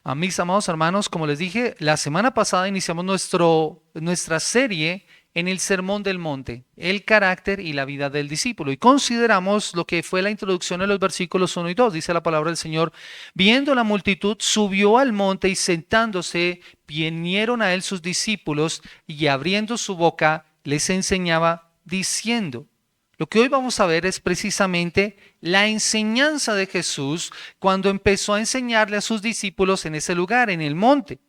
A mis amados hermanos, como les dije, la semana pasada iniciamos nuestra serie en el Sermón del Monte, el carácter y la vida del discípulo. Y consideramos lo que fue la introducción en los versículos 1 y 2. Dice la palabra del Señor: viendo la multitud, subió al monte y sentándose, vinieron a él sus discípulos y abriendo su boca les enseñaba diciendo. Lo que hoy vamos a ver es precisamente la enseñanza de Jesús cuando empezó a enseñarle a sus discípulos en ese lugar, en el monte,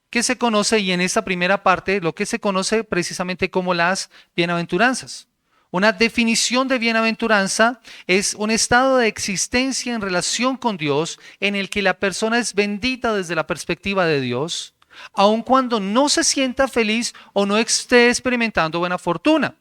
que se conoce, y en esta primera parte, lo que se conoce precisamente como las bienaventuranzas. Una definición de bienaventuranza es un estado de existencia en relación con Dios en el que la persona es bendita desde la perspectiva de Dios, aun cuando no se sienta feliz o no esté experimentando buena fortuna.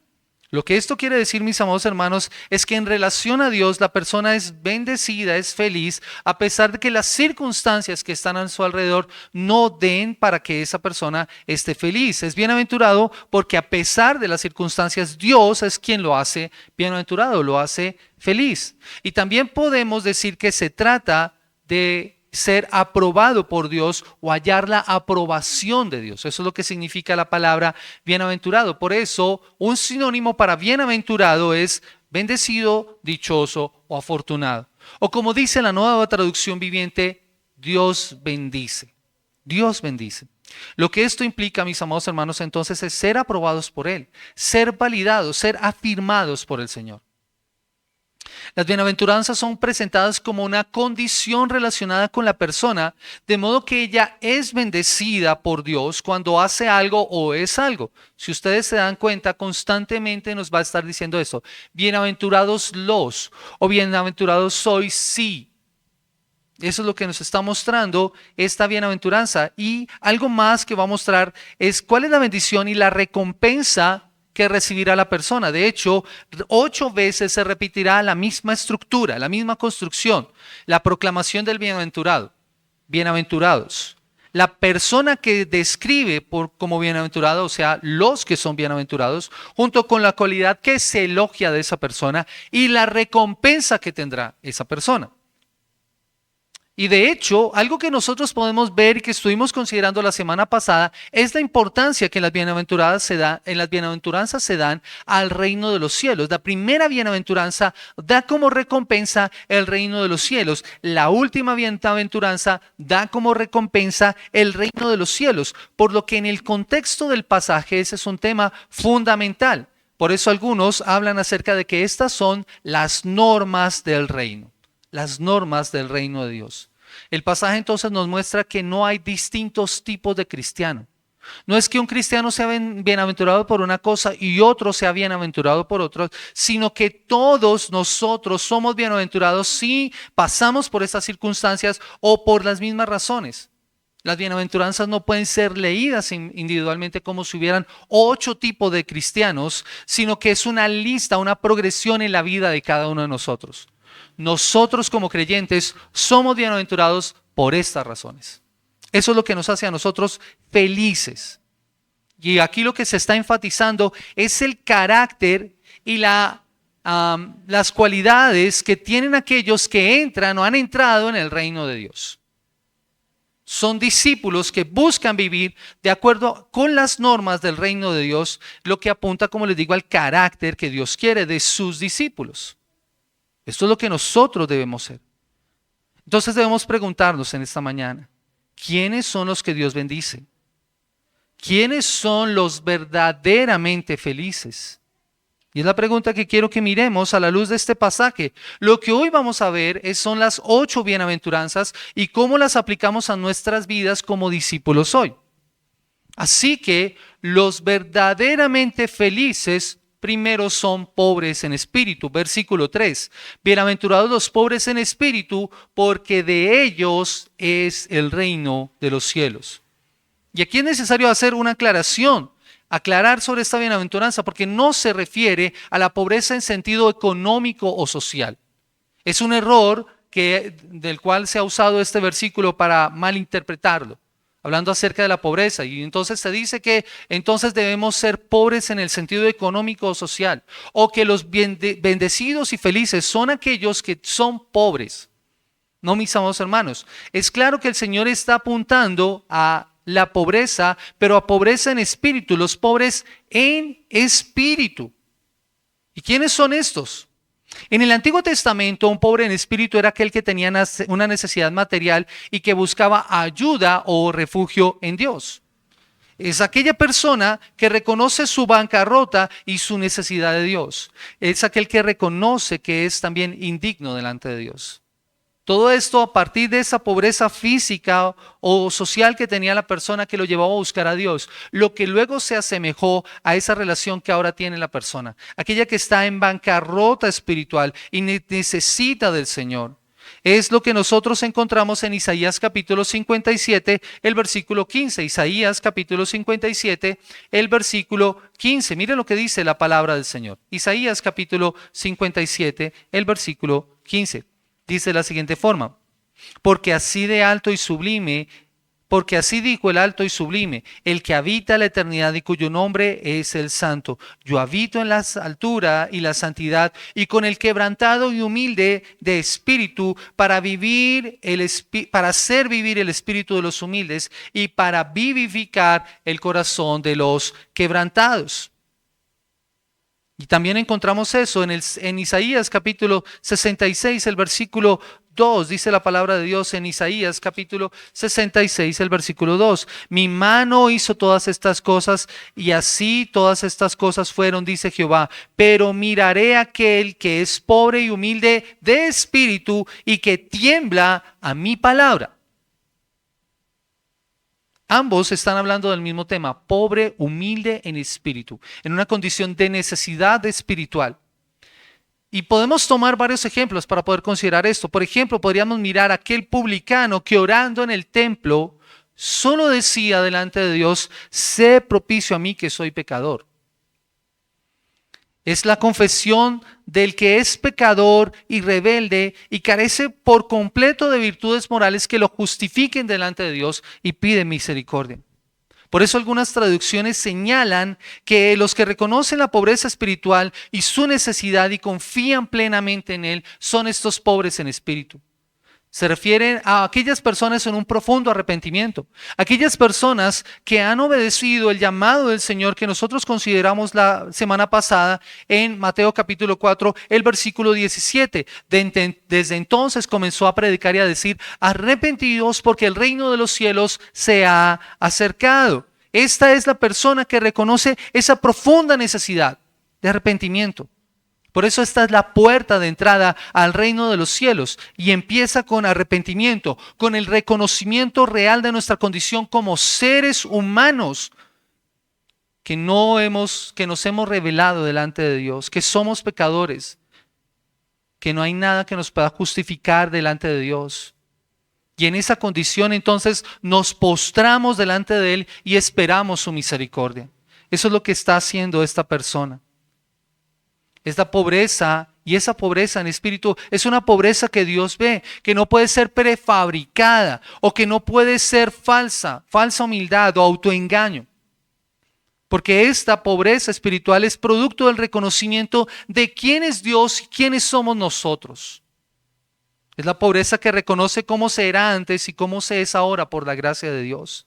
Lo que esto quiere decir, mis amados hermanos, es que en relación a Dios la persona es bendecida, es feliz, a pesar de que las circunstancias que están a su alrededor no den para que esa persona esté feliz. Es bienaventurado porque a pesar de las circunstancias, Dios es quien lo hace bienaventurado, lo hace feliz. Y también podemos decir que se trata de ser aprobado por Dios o hallar la aprobación de Dios. Eso es lo que significa la palabra bienaventurado. Por eso, un sinónimo para bienaventurado es bendecido, dichoso o afortunado. O como dice la Nueva Traducción Viviente, Dios bendice. Dios bendice. Lo que esto implica, mis amados hermanos, entonces es ser aprobados por Él, ser validados, ser afirmados por el Señor. Las bienaventuranzas son presentadas como una condición relacionada con la persona, de modo que ella es bendecida por Dios cuando hace algo o es algo. Si ustedes se dan cuenta, constantemente nos va a estar diciendo esto: bienaventurados los, o bienaventurados sois si. Eso es lo que nos está mostrando esta bienaventuranza. Y algo más que va a mostrar es cuál es la bendición y la recompensa que recibirá la persona. De hecho, 8 veces se repetirá la misma estructura, la misma construcción, la proclamación del bienaventurado, bienaventurados. La persona que describe como bienaventurado, o sea, los que son bienaventurados, junto con la cualidad que se elogia de esa persona y la recompensa que tendrá esa persona. Y de hecho, algo que nosotros podemos ver y que estuvimos considerando la semana pasada es la importancia que en las bienaventuranzas se dan al reino de los cielos. La primera bienaventuranza da como recompensa el reino de los cielos. La última bienaventuranza da como recompensa el reino de los cielos. Por lo que en el contexto del pasaje ese es un tema fundamental. Por eso algunos hablan acerca de que estas son las normas del reino. Las normas del reino de Dios. El pasaje entonces nos muestra que no hay distintos tipos de cristiano. No es que un cristiano sea bienaventurado por una cosa y otro sea bienaventurado por otro, sino que todos nosotros somos bienaventurados si pasamos por estas circunstancias o por las mismas razones. Las bienaventuranzas no pueden ser leídas individualmente como si hubieran 8 tipos de cristianos, sino que es una lista, una progresión en la vida de cada uno de nosotros. Nosotros como creyentes somos bienaventurados por estas razones. Eso es lo que nos hace a nosotros felices. Y aquí lo que se está enfatizando es el carácter y las cualidades que tienen aquellos que entran o han entrado en el reino de Dios. Son discípulos que buscan vivir de acuerdo con las normas del reino de Dios, lo que apunta, como les digo, al carácter que Dios quiere de sus discípulos. Esto es lo que nosotros debemos ser. Entonces debemos preguntarnos en esta mañana: ¿quiénes son los que Dios bendice? ¿Quiénes son los verdaderamente felices? Y es la pregunta que quiero que miremos a la luz de este pasaje. Lo que hoy vamos a ver son las 8 bienaventuranzas y cómo las aplicamos a nuestras vidas como discípulos hoy. Así que los verdaderamente felices primero son pobres en espíritu. Versículo 3. Bienaventurados los pobres en espíritu, porque de ellos es el reino de los cielos. Y aquí es necesario hacer una aclaración, aclarar sobre esta bienaventuranza, porque no se refiere a la pobreza en sentido económico o social. Es un error del cual se ha usado este versículo para malinterpretarlo, hablando acerca de la pobreza. Y entonces se dice que entonces debemos ser pobres en el sentido económico o social, o que los bendecidos y felices son aquellos que son pobres. No, mis amados hermanos. Es claro que el Señor está apuntando a la pobreza, pero a pobreza en espíritu, los pobres en espíritu. ¿Y quiénes son estos? En el Antiguo Testamento, un pobre en espíritu era aquel que tenía una necesidad material y que buscaba ayuda o refugio en Dios. Es aquella persona que reconoce su bancarrota y su necesidad de Dios. Es aquel que reconoce que es también indigno delante de Dios. Todo esto a partir de esa pobreza física o social que tenía la persona que lo llevaba a buscar a Dios, lo que luego se asemejó a esa relación que ahora tiene la persona, aquella que está en bancarrota espiritual y necesita del Señor. Es lo que nosotros encontramos en Isaías capítulo 57, el versículo 15. Isaías capítulo 57, el versículo 15. Mire lo que dice la palabra del Señor. Isaías capítulo 57, el versículo 15. Dice de la siguiente forma: porque así de alto y sublime, porque así dijo el alto y sublime, el que habita la eternidad y cuyo nombre es el Santo. Yo habito en la altura y la santidad y con el quebrantado y humilde de espíritu para vivir para hacer vivir el espíritu de los humildes y para vivificar el corazón de los quebrantados. Y también encontramos eso en Isaías capítulo 66, el versículo 2. Dice la palabra de Dios en Isaías capítulo 66, el versículo 2. Mi mano hizo todas estas cosas y así todas estas cosas fueron, dice Jehová. Pero miraré a aquel que es pobre y humilde de espíritu y que tiembla a mi palabra. Ambos están hablando del mismo tema, pobre, humilde en espíritu, en una condición de necesidad espiritual. Y podemos tomar varios ejemplos para poder considerar esto. Por ejemplo, podríamos mirar a aquel publicano que orando en el templo solo decía delante de Dios: sé propicio a mí que soy pecador. Es la confesión del que es pecador y rebelde y carece por completo de virtudes morales que lo justifiquen delante de Dios y pide misericordia. Por eso algunas traducciones señalan que los que reconocen la pobreza espiritual y su necesidad y confían plenamente en Él son estos pobres en espíritu. Se refieren a aquellas personas en un profundo arrepentimiento, aquellas personas que han obedecido el llamado del Señor que nosotros consideramos la semana pasada en Mateo capítulo 4, el versículo 17. Desde entonces comenzó a predicar y a decir: arrepentidos porque el reino de los cielos se ha acercado. Esta es la persona que reconoce esa profunda necesidad de arrepentimiento. Por eso esta es la puerta de entrada al reino de los cielos y empieza con arrepentimiento, con el reconocimiento real de nuestra condición como seres humanos que nos hemos revelado delante de Dios, que somos pecadores, que no hay nada que nos pueda justificar delante de Dios. Y en esa condición entonces nos postramos delante de Él y esperamos su misericordia. Eso es lo que está haciendo esta persona. Es la pobreza, y esa pobreza en espíritu es una pobreza que Dios ve, que no puede ser prefabricada o que no puede ser falsa humildad o autoengaño. Porque esta pobreza espiritual es producto del reconocimiento de quién es Dios y quiénes somos nosotros. Es la pobreza que reconoce cómo se era antes y cómo se es ahora por la gracia de Dios.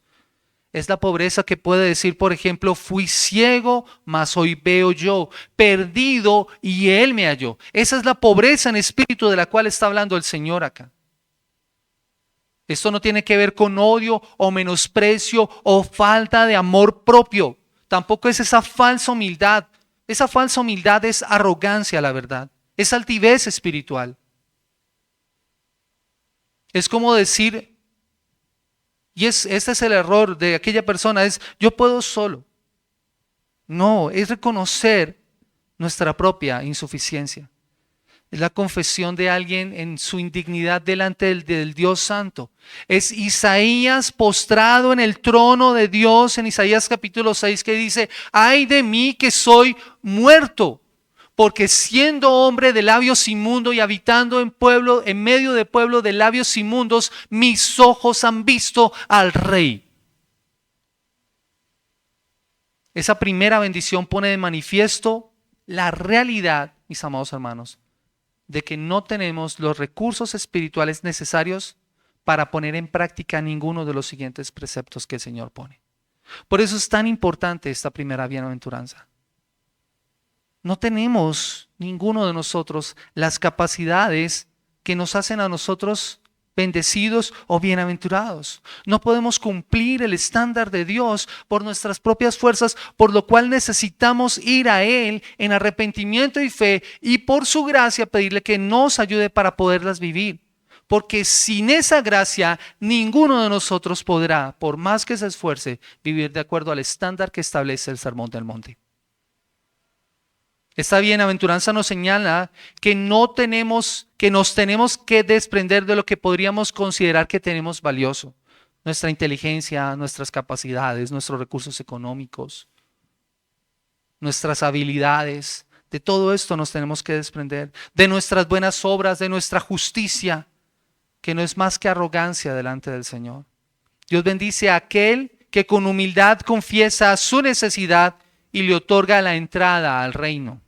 Es la pobreza que puede decir, por ejemplo: fui ciego, mas hoy veo yo, perdido y Él me halló. Esa es la pobreza en espíritu de la cual está hablando el Señor acá. Esto no tiene que ver con odio o menosprecio o falta de amor propio. Tampoco es esa falsa humildad. Esa falsa humildad es arrogancia, la verdad. Es altivez espiritual. Es como decir... Y este es el error de aquella persona, es: yo puedo solo. No, es reconocer nuestra propia insuficiencia. Es la confesión de alguien en su indignidad delante del Dios Santo. Es Isaías postrado en el trono de Dios en Isaías capítulo 6 que dice: ay de mí que soy muerto. Porque siendo hombre de labios inmundos y habitando en medio de pueblo de labios inmundos, mis ojos han visto al Rey. Esa primera bendición pone de manifiesto la realidad, mis amados hermanos, de que no tenemos los recursos espirituales necesarios para poner en práctica ninguno de los siguientes preceptos que el Señor pone. Por eso es tan importante esta primera bienaventuranza. No tenemos ninguno de nosotros las capacidades que nos hacen a nosotros bendecidos o bienaventurados. No podemos cumplir el estándar de Dios por nuestras propias fuerzas, por lo cual necesitamos ir a Él en arrepentimiento y fe y por su gracia pedirle que nos ayude para poderlas vivir. Porque sin esa gracia ninguno de nosotros podrá, por más que se esfuerce, vivir de acuerdo al estándar que establece el Sermón del Monte. Esta bienaventuranza nos señala que nos tenemos que desprender de lo que podríamos considerar que tenemos valioso. Nuestra inteligencia, nuestras capacidades, nuestros recursos económicos, nuestras habilidades. De todo esto nos tenemos que desprender. De nuestras buenas obras, de nuestra justicia, que no es más que arrogancia delante del Señor. Dios bendice a aquel que con humildad confiesa su necesidad y le otorga la entrada al reino.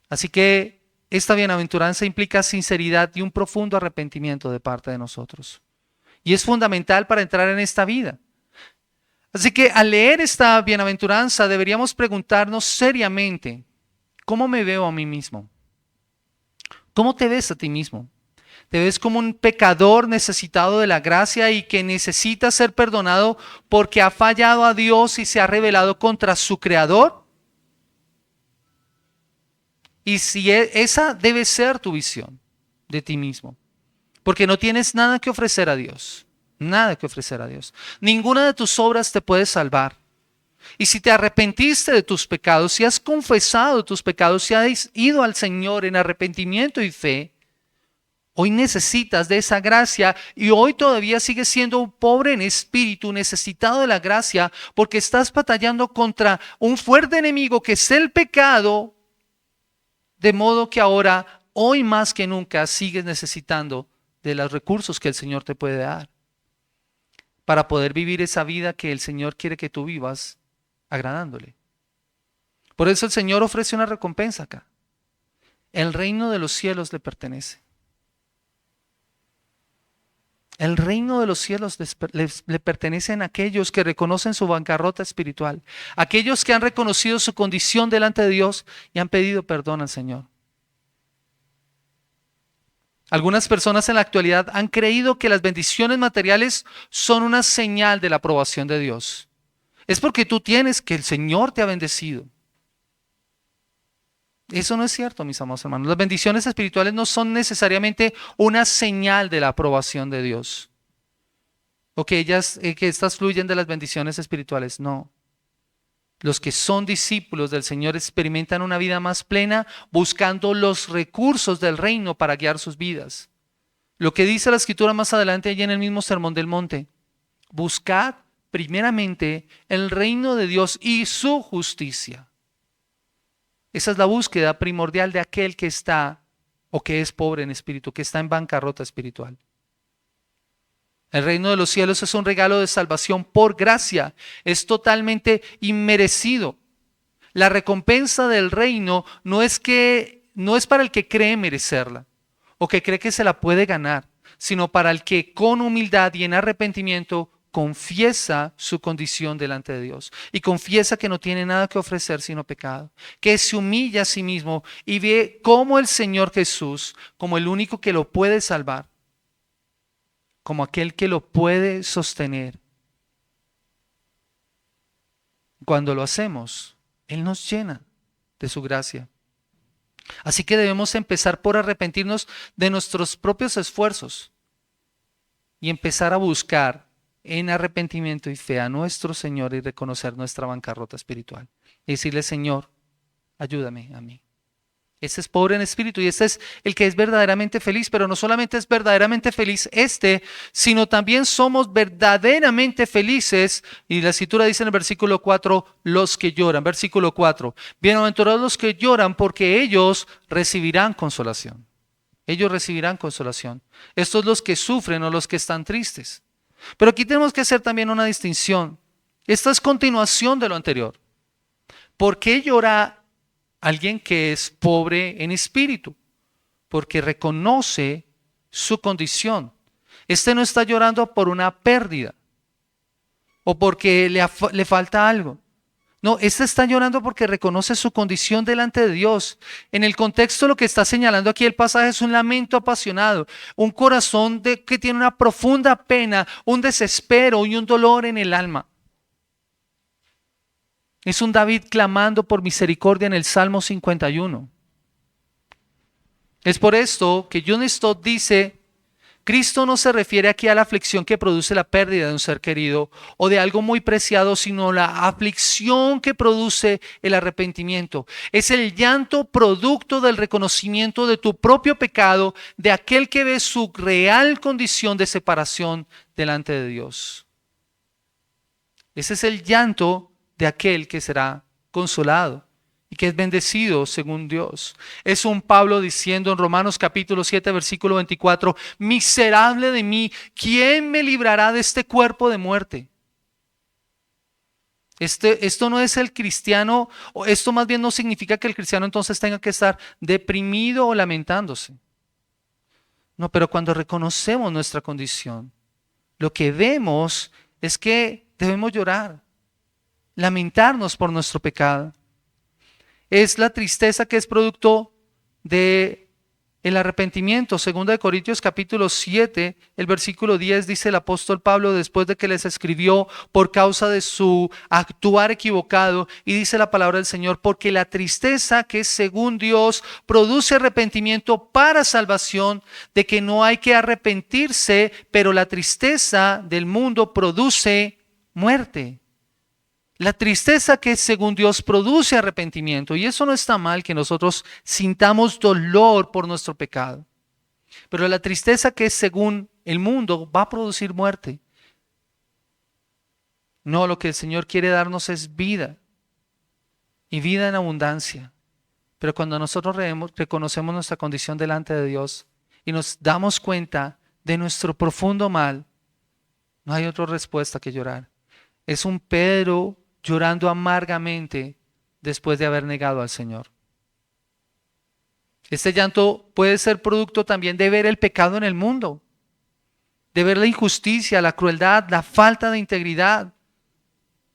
Así que esta bienaventuranza implica sinceridad y un profundo arrepentimiento de parte de nosotros. Y es fundamental para entrar en esta vida. Así que al leer esta bienaventuranza deberíamos preguntarnos seriamente, ¿cómo me veo a mí mismo? ¿Cómo te ves a ti mismo? ¿Te ves como un pecador necesitado de la gracia y que necesita ser perdonado porque ha fallado a Dios y se ha rebelado contra su Creador? Y si esa debe ser tu visión de ti mismo, porque no tienes nada que ofrecer a Dios, nada que ofrecer a Dios. Ninguna de tus obras te puede salvar. Y si te arrepentiste de tus pecados, si has confesado tus pecados, si has ido al Señor en arrepentimiento y fe, hoy necesitas de esa gracia y hoy todavía sigues siendo un pobre en espíritu, necesitado de la gracia, porque estás batallando contra un fuerte enemigo que es el pecado, de modo que ahora, hoy más que nunca, sigues necesitando de los recursos que el Señor te puede dar para poder vivir esa vida que el Señor quiere que tú vivas agradándole. Por eso el Señor ofrece una recompensa acá. El reino de los cielos le pertenece. El reino de los cielos le pertenecen a aquellos que reconocen su bancarrota espiritual, aquellos que han reconocido su condición delante de Dios y han pedido perdón al Señor. Algunas personas en la actualidad han creído que las bendiciones materiales son una señal de la aprobación de Dios. Es porque tú tienes que el Señor te ha bendecido. Eso no es cierto, mis amados hermanos. Las bendiciones espirituales no son necesariamente una señal de la aprobación de Dios. O que estas fluyen de las bendiciones espirituales. No. Los que son discípulos del Señor experimentan una vida más plena buscando los recursos del reino para guiar sus vidas. Lo que dice la Escritura más adelante allí en el mismo Sermón del Monte. Buscad primeramente el reino de Dios y su justicia. Esa es la búsqueda primordial de aquel que está o que es pobre en espíritu, que está en bancarrota espiritual. El reino de los cielos es un regalo de salvación por gracia, es totalmente inmerecido. La recompensa del reino no es para el que cree merecerla o que cree que se la puede ganar, sino para el que con humildad y en arrepentimiento confiesa su condición delante de Dios y confiesa que no tiene nada que ofrecer sino pecado, que se humilla a sí mismo y ve cómo el Señor Jesús, como el único que lo puede salvar, como aquel que lo puede sostener. Cuando lo hacemos, Él nos llena de su gracia. Así que debemos empezar por arrepentirnos de nuestros propios esfuerzos y empezar a buscar en arrepentimiento y fe a nuestro Señor y reconocer nuestra bancarrota espiritual. Y decirle, Señor, ayúdame a mí. Este es pobre en espíritu y este es el que es verdaderamente feliz, pero no solamente es verdaderamente feliz sino también somos verdaderamente felices. Y la Escritura dice en el versículo 4, los que lloran. Versículo 4, bienaventurados los que lloran porque ellos recibirán consolación. Ellos recibirán consolación. Estos los que sufren o los que están tristes. Pero aquí tenemos que hacer también una distinción. Esta es continuación de lo anterior. ¿Por qué llora alguien que es pobre en espíritu? porque reconoce su condición. Este no está llorando por una pérdida o porque le falta algo. No, este está llorando porque reconoce su condición delante de Dios. En el contexto, lo que está señalando aquí el pasaje es un lamento apasionado, un corazón que tiene una profunda pena, un desespero y un dolor en el alma. Es un David clamando por misericordia en el Salmo 51. Es por esto que John Stott dice: Cristo no se refiere aquí a la aflicción que produce la pérdida de un ser querido o de algo muy preciado, sino la aflicción que produce el arrepentimiento. Es el llanto producto del reconocimiento de tu propio pecado, de aquel que ve su real condición de separación delante de Dios. Ese es el llanto de aquel que será consolado y que es bendecido según Dios. Es un Pablo diciendo en Romanos capítulo 7, versículo 24: miserable de mí, ¿quién me librará de este cuerpo de muerte? Esto no es el cristiano, o esto más bien no significa que el cristiano entonces tenga que estar deprimido o lamentándose. No, pero cuando reconocemos nuestra condición, lo que vemos es que debemos llorar, lamentarnos por nuestro pecado. Es la tristeza que es producto de el arrepentimiento. 2 Corintios capítulo 7, el versículo 10 dice el apóstol Pablo después de que les escribió por causa de su actuar equivocado, y dice la palabra del Señor: porque la tristeza que es según Dios produce arrepentimiento para salvación, de que no hay que arrepentirse, pero la tristeza del mundo produce muerte. La tristeza que según Dios produce arrepentimiento, y eso no está mal que nosotros sintamos dolor por nuestro pecado, pero la tristeza que según el mundo va a producir muerte. No, lo que el Señor quiere darnos es vida y vida en abundancia. Pero cuando nosotros reconocemos nuestra condición delante de Dios y nos damos cuenta de nuestro profundo mal, no hay otra respuesta que llorar. Es un Pedro llorando amargamente después de haber negado al Señor. Este llanto puede ser producto también de ver el pecado en el mundo, de ver la injusticia, la crueldad, la falta de integridad,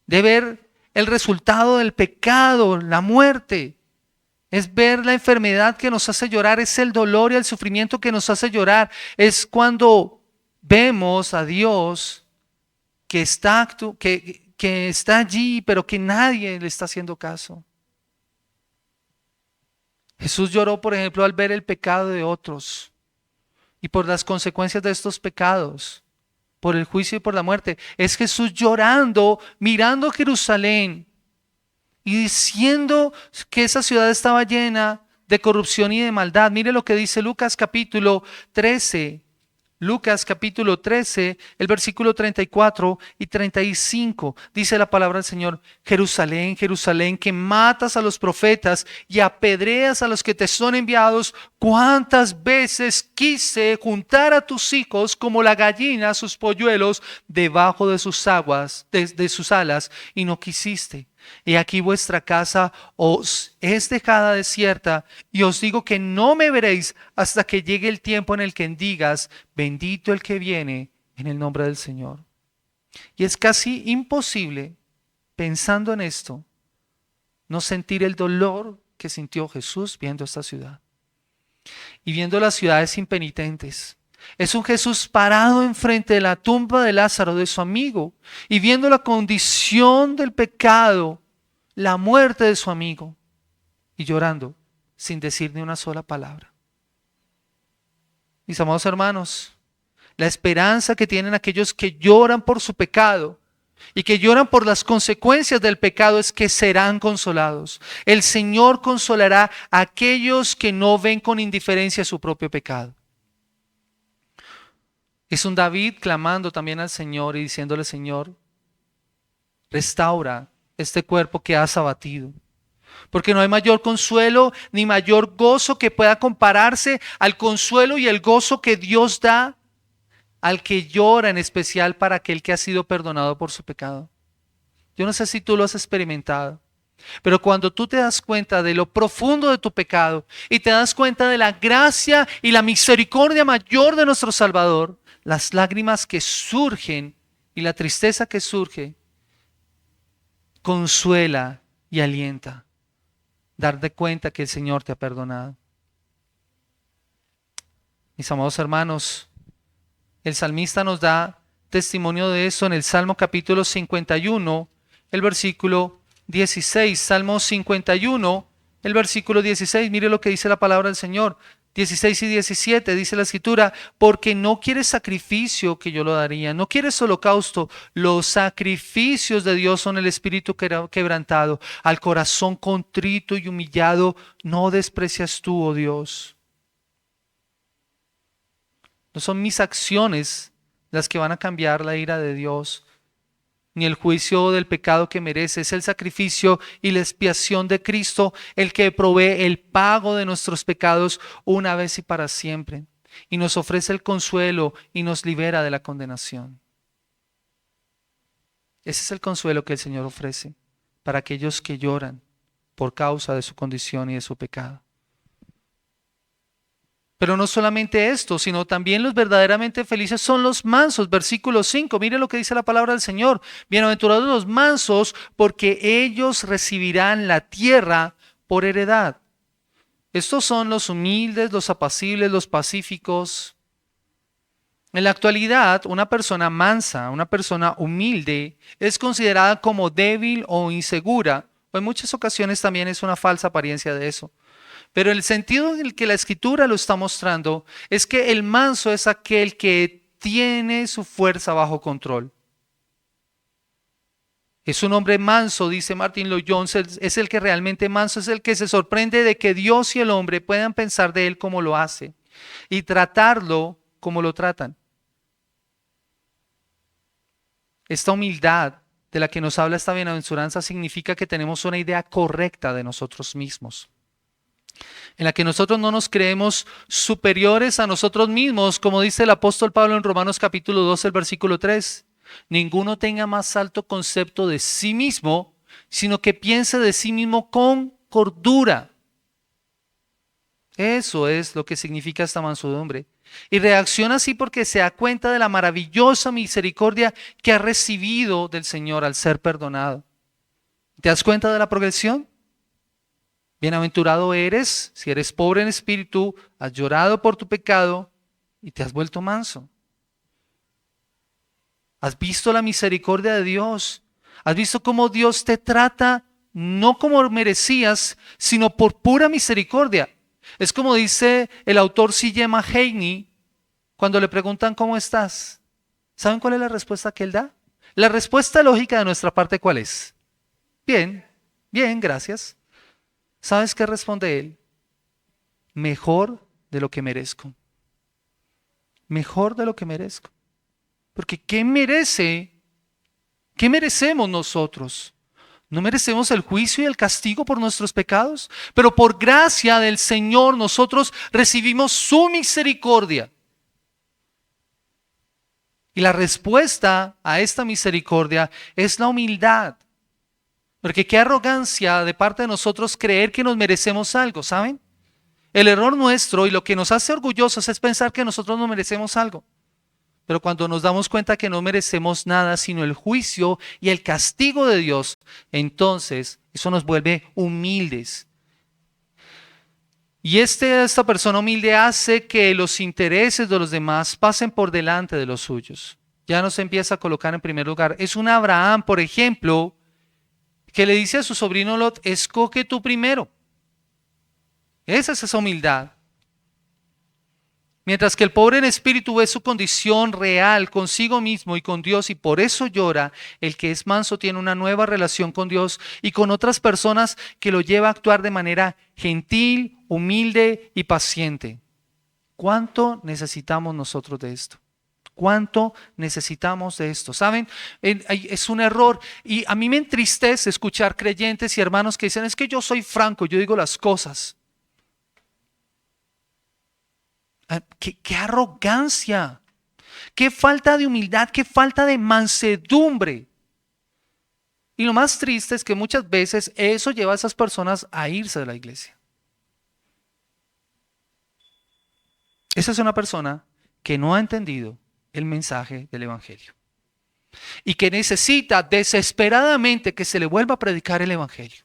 de ver el resultado del pecado, la muerte. Es ver la enfermedad que nos hace llorar, es el dolor y el sufrimiento que nos hace llorar. Es cuando vemos a Dios que está allí, pero que nadie le está haciendo caso. Jesús lloró, por ejemplo, al ver el pecado de otros y por las consecuencias de estos pecados, por el juicio y por la muerte. Es Jesús llorando, mirando Jerusalén y diciendo que esa ciudad estaba llena de corrupción y de maldad. Mire lo que dice Lucas capítulo 13. Lucas capítulo 13, el versículo 34 y 35, dice la palabra del Señor: Jerusalén, Jerusalén, que matas a los profetas y apedreas a los que te son enviados, cuántas veces quise juntar a tus hijos como la gallina a sus polluelos debajo de sus aguas, de sus alas, y no quisiste. Y aquí vuestra casa os es dejada desierta, y os digo que no me veréis hasta que llegue el tiempo en el que digas: bendito el que viene en el nombre del Señor. Y es casi imposible, pensando en esto, no sentir el dolor que sintió Jesús viendo esta ciudad y viendo las ciudades impenitentes. Es un Jesús parado enfrente de la tumba de Lázaro, de su amigo, y viendo la condición del pecado, la muerte de su amigo, y llorando sin decir ni una sola palabra. Mis amados hermanos, la esperanza que tienen aquellos que lloran por su pecado y que lloran por las consecuencias del pecado es que serán consolados. El Señor consolará a aquellos que no ven con indiferencia su propio pecado. Es un David clamando también al Señor y diciéndole: Señor, restaura este cuerpo que has abatido. Porque no hay mayor consuelo ni mayor gozo que pueda compararse al consuelo y el gozo que Dios da al que llora, en especial para aquel que ha sido perdonado por su pecado. Yo no sé si tú lo has experimentado, Pero cuando tú te das cuenta de lo profundo de tu pecado y te das cuenta de la gracia y la misericordia mayor de nuestro Salvador, las lágrimas que surgen y la tristeza que surge, consuela y alienta. Darte cuenta que el Señor te ha perdonado. Mis amados hermanos, el salmista nos da testimonio de eso en el Salmo capítulo 51, el versículo 16. Salmo 51, el versículo 16. Mire lo que dice la palabra del Señor. 16 y 17 dice la escritura: porque no quieres sacrificio, que yo lo daría, no quieres holocausto. Los sacrificios de Dios son el espíritu quebrantado, al corazón contrito y humillado no desprecias tú, oh Dios. No son mis acciones las que van a cambiar la ira de Dios, ni el juicio del pecado que merece. Es el sacrificio y la expiación de Cristo el que provee el pago de nuestros pecados una vez y para siempre, y nos ofrece el consuelo y nos libera de la condenación. Ese es el consuelo que el Señor ofrece para aquellos que lloran por causa de su condición y de su pecado. Pero no solamente esto, sino también los verdaderamente felices son los mansos. Versículo 5, mire lo que dice la palabra del Señor. Bienaventurados los mansos, porque ellos recibirán la tierra por heredad. Estos son los humildes, los apacibles, los pacíficos. En la actualidad, una persona mansa, una persona humilde, es considerada como débil o insegura, o en muchas ocasiones también es una falsa apariencia de eso. Pero el sentido en el que la Escritura lo está mostrando es que el manso es aquel que tiene su fuerza bajo control. Es un hombre manso, dice Martin Lloyd-Jones, es el que realmente manso, es el que se sorprende de que Dios y el hombre puedan pensar de él como lo hace y tratarlo como lo tratan. Esta humildad de la que nos habla esta bienaventuranza significa que tenemos una idea correcta de nosotros mismos, en la que nosotros no nos creemos superiores a nosotros mismos, como dice el apóstol Pablo en Romanos capítulo 12, el versículo 3. Ninguno tenga más alto concepto de sí mismo, sino que piense de sí mismo con cordura. Eso es lo que significa esta mansedumbre. Y reacciona así porque se da cuenta de la maravillosa misericordia que ha recibido del Señor al ser perdonado. ¿Te das cuenta de la progresión? Bienaventurado eres si eres pobre en espíritu, has llorado por tu pecado y te has vuelto manso. Has visto la misericordia de Dios. Has visto cómo Dios te trata no como merecías, sino por pura misericordia. Es como dice el autor C.J. Mahaney cuando le preguntan ¿cómo estás? ¿Saben cuál es la respuesta que él da? La respuesta lógica de nuestra parte, ¿cuál es? Bien, bien, gracias. ¿Sabes qué responde él? Mejor de lo que merezco. Mejor de lo que merezco. Porque ¿qué merece? ¿Qué merecemos nosotros? ¿No merecemos el juicio y el castigo por nuestros pecados? Pero por gracia del Señor nosotros recibimos su misericordia. Y la respuesta a esta misericordia es la humildad. Porque qué arrogancia de parte de nosotros creer que nos merecemos algo, ¿saben? El error nuestro y lo que nos hace orgullosos es pensar que nosotros no merecemos algo. Pero cuando nos damos cuenta que no merecemos nada sino el juicio y el castigo de Dios, entonces eso nos vuelve humildes. Y esta persona humilde hace que los intereses de los demás pasen por delante de los suyos. Ya no se empieza a colocar en primer lugar. Es un Abraham, por ejemplo, que le dice a su sobrino Lot: escoge tú primero. Esa es esa humildad. Mientras que el pobre en espíritu ve su condición real consigo mismo y con Dios y por eso llora, el que es manso tiene una nueva relación con Dios y con otras personas que lo lleva a actuar de manera gentil, humilde y paciente. ¿Cuánto necesitamos nosotros de esto? ¿Cuánto necesitamos de esto? ¿Saben? Es un error y a mí me entristece escuchar creyentes y hermanos que dicen: es que yo soy franco, yo digo las cosas. ¡Qué arrogancia! ¡Qué falta de humildad! ¡Qué falta de mansedumbre! Y lo más triste es que muchas veces eso lleva a esas personas a irse de la iglesia. Esa es una persona que no ha entendido el mensaje del Evangelio y que necesita desesperadamente que se le vuelva a predicar el Evangelio,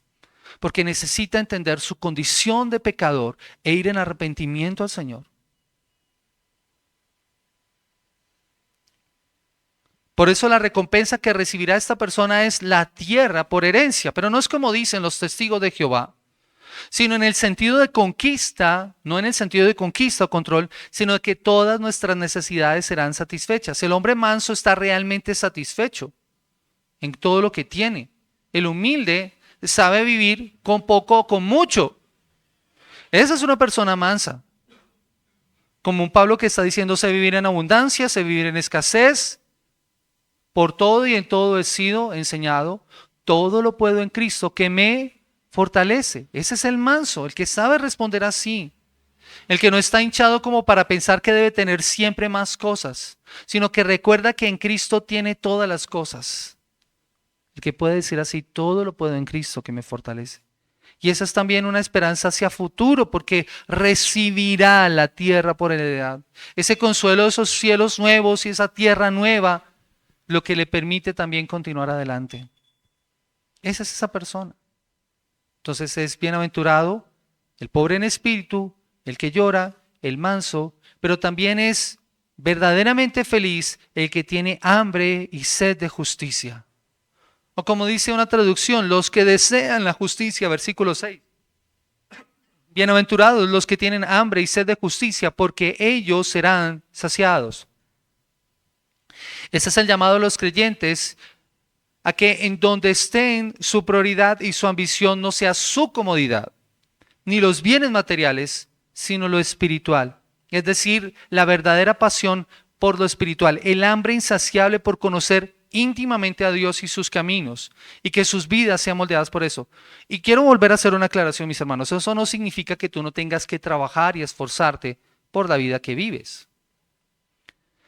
porque necesita entender su condición de pecador e ir en arrepentimiento al Señor. Por eso la recompensa que recibirá esta persona es la tierra por herencia, pero no es como dicen los testigos de Jehová, sino en el sentido de conquista, no en el sentido de conquista o control, sino de que todas nuestras necesidades serán satisfechas. El hombre manso está realmente satisfecho en todo lo que tiene. El humilde sabe vivir con poco o con mucho. Esa es una persona mansa. Como un Pablo que está diciendo, sé vivir en abundancia, sé vivir en escasez. Por todo y en todo he sido enseñado, todo lo puedo en Cristo que me fortalece. Ese es el manso, el que sabe responder así. El que no está hinchado como para pensar que debe tener siempre más cosas, sino que recuerda que en Cristo tiene todas las cosas. El que puede decir así, todo lo puedo en Cristo que me fortalece. Y esa es también una esperanza hacia futuro, porque recibirá la tierra por heredad. Ese consuelo de esos cielos nuevos y esa tierra nueva, lo que le permite también continuar adelante. Esa es esa persona. Entonces es bienaventurado el pobre en espíritu, el que llora, el manso, pero también es verdaderamente feliz el que tiene hambre y sed de justicia. O como dice una traducción, los que desean la justicia, versículo 6. Bienaventurados los que tienen hambre y sed de justicia, porque ellos serán saciados. Ese es el llamado de los creyentes a que en donde estén su prioridad y su ambición no sea su comodidad, ni los bienes materiales, sino lo espiritual. Es decir, la verdadera pasión por lo espiritual, el hambre insaciable por conocer íntimamente a Dios y sus caminos, y que sus vidas sean moldeadas por eso. Y quiero volver a hacer una aclaración, mis hermanos. Eso no significa que tú no tengas que trabajar y esforzarte por la vida que vives.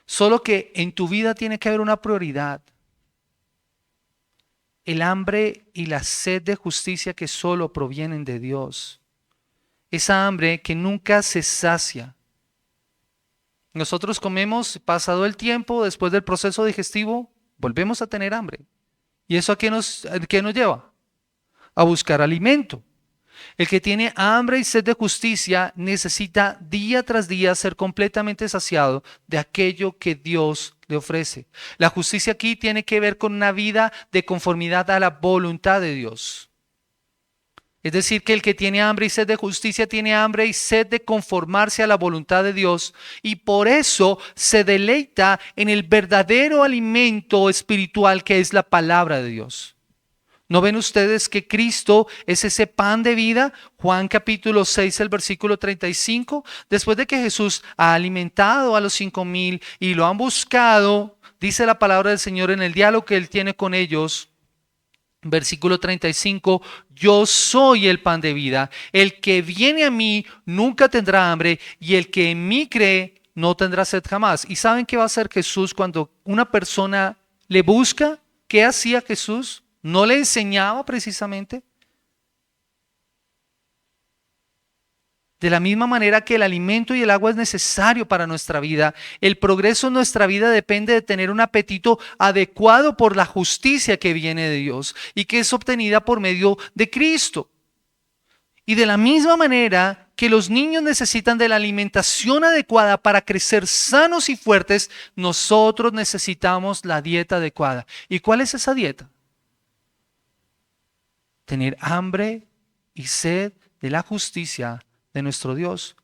Solo que en tu vida tiene que haber una prioridad. El hambre y la sed de justicia que solo provienen de Dios. Esa hambre que nunca se sacia. Nosotros comemos, pasado el tiempo, después del proceso digestivo, volvemos a tener hambre. ¿Y eso a qué nos lleva? A buscar alimento. El que tiene hambre y sed de justicia necesita día tras día ser completamente saciado de aquello que Dios le ofrece. La justicia aquí tiene que ver con una vida de conformidad a la voluntad de Dios. Es decir, que el que tiene hambre y sed de justicia tiene hambre y sed de conformarse a la voluntad de Dios y por eso se deleita en el verdadero alimento espiritual que es la palabra de Dios. ¿No ven ustedes que Cristo es ese pan de vida? Juan capítulo 6, el versículo 35. Después de que Jesús ha alimentado a los 5,000 y lo han buscado, dice la palabra del Señor en el diálogo que Él tiene con ellos. Versículo 35, yo soy el pan de vida. El que viene a mí nunca tendrá hambre y el que en mí cree no tendrá sed jamás. ¿Y saben qué va a hacer Jesús cuando una persona le busca? ¿Qué hacía Jesús? ¿No le enseñaba precisamente? De la misma manera que el alimento y el agua es necesario para nuestra vida, el progreso en nuestra vida depende de tener un apetito adecuado por la justicia que viene de Dios y que es obtenida por medio de Cristo. Y de la misma manera que los niños necesitan de la alimentación adecuada para crecer sanos y fuertes, nosotros necesitamos la dieta adecuada. ¿Y cuál es esa dieta? Tener hambre y sed de la justicia de nuestro Dios.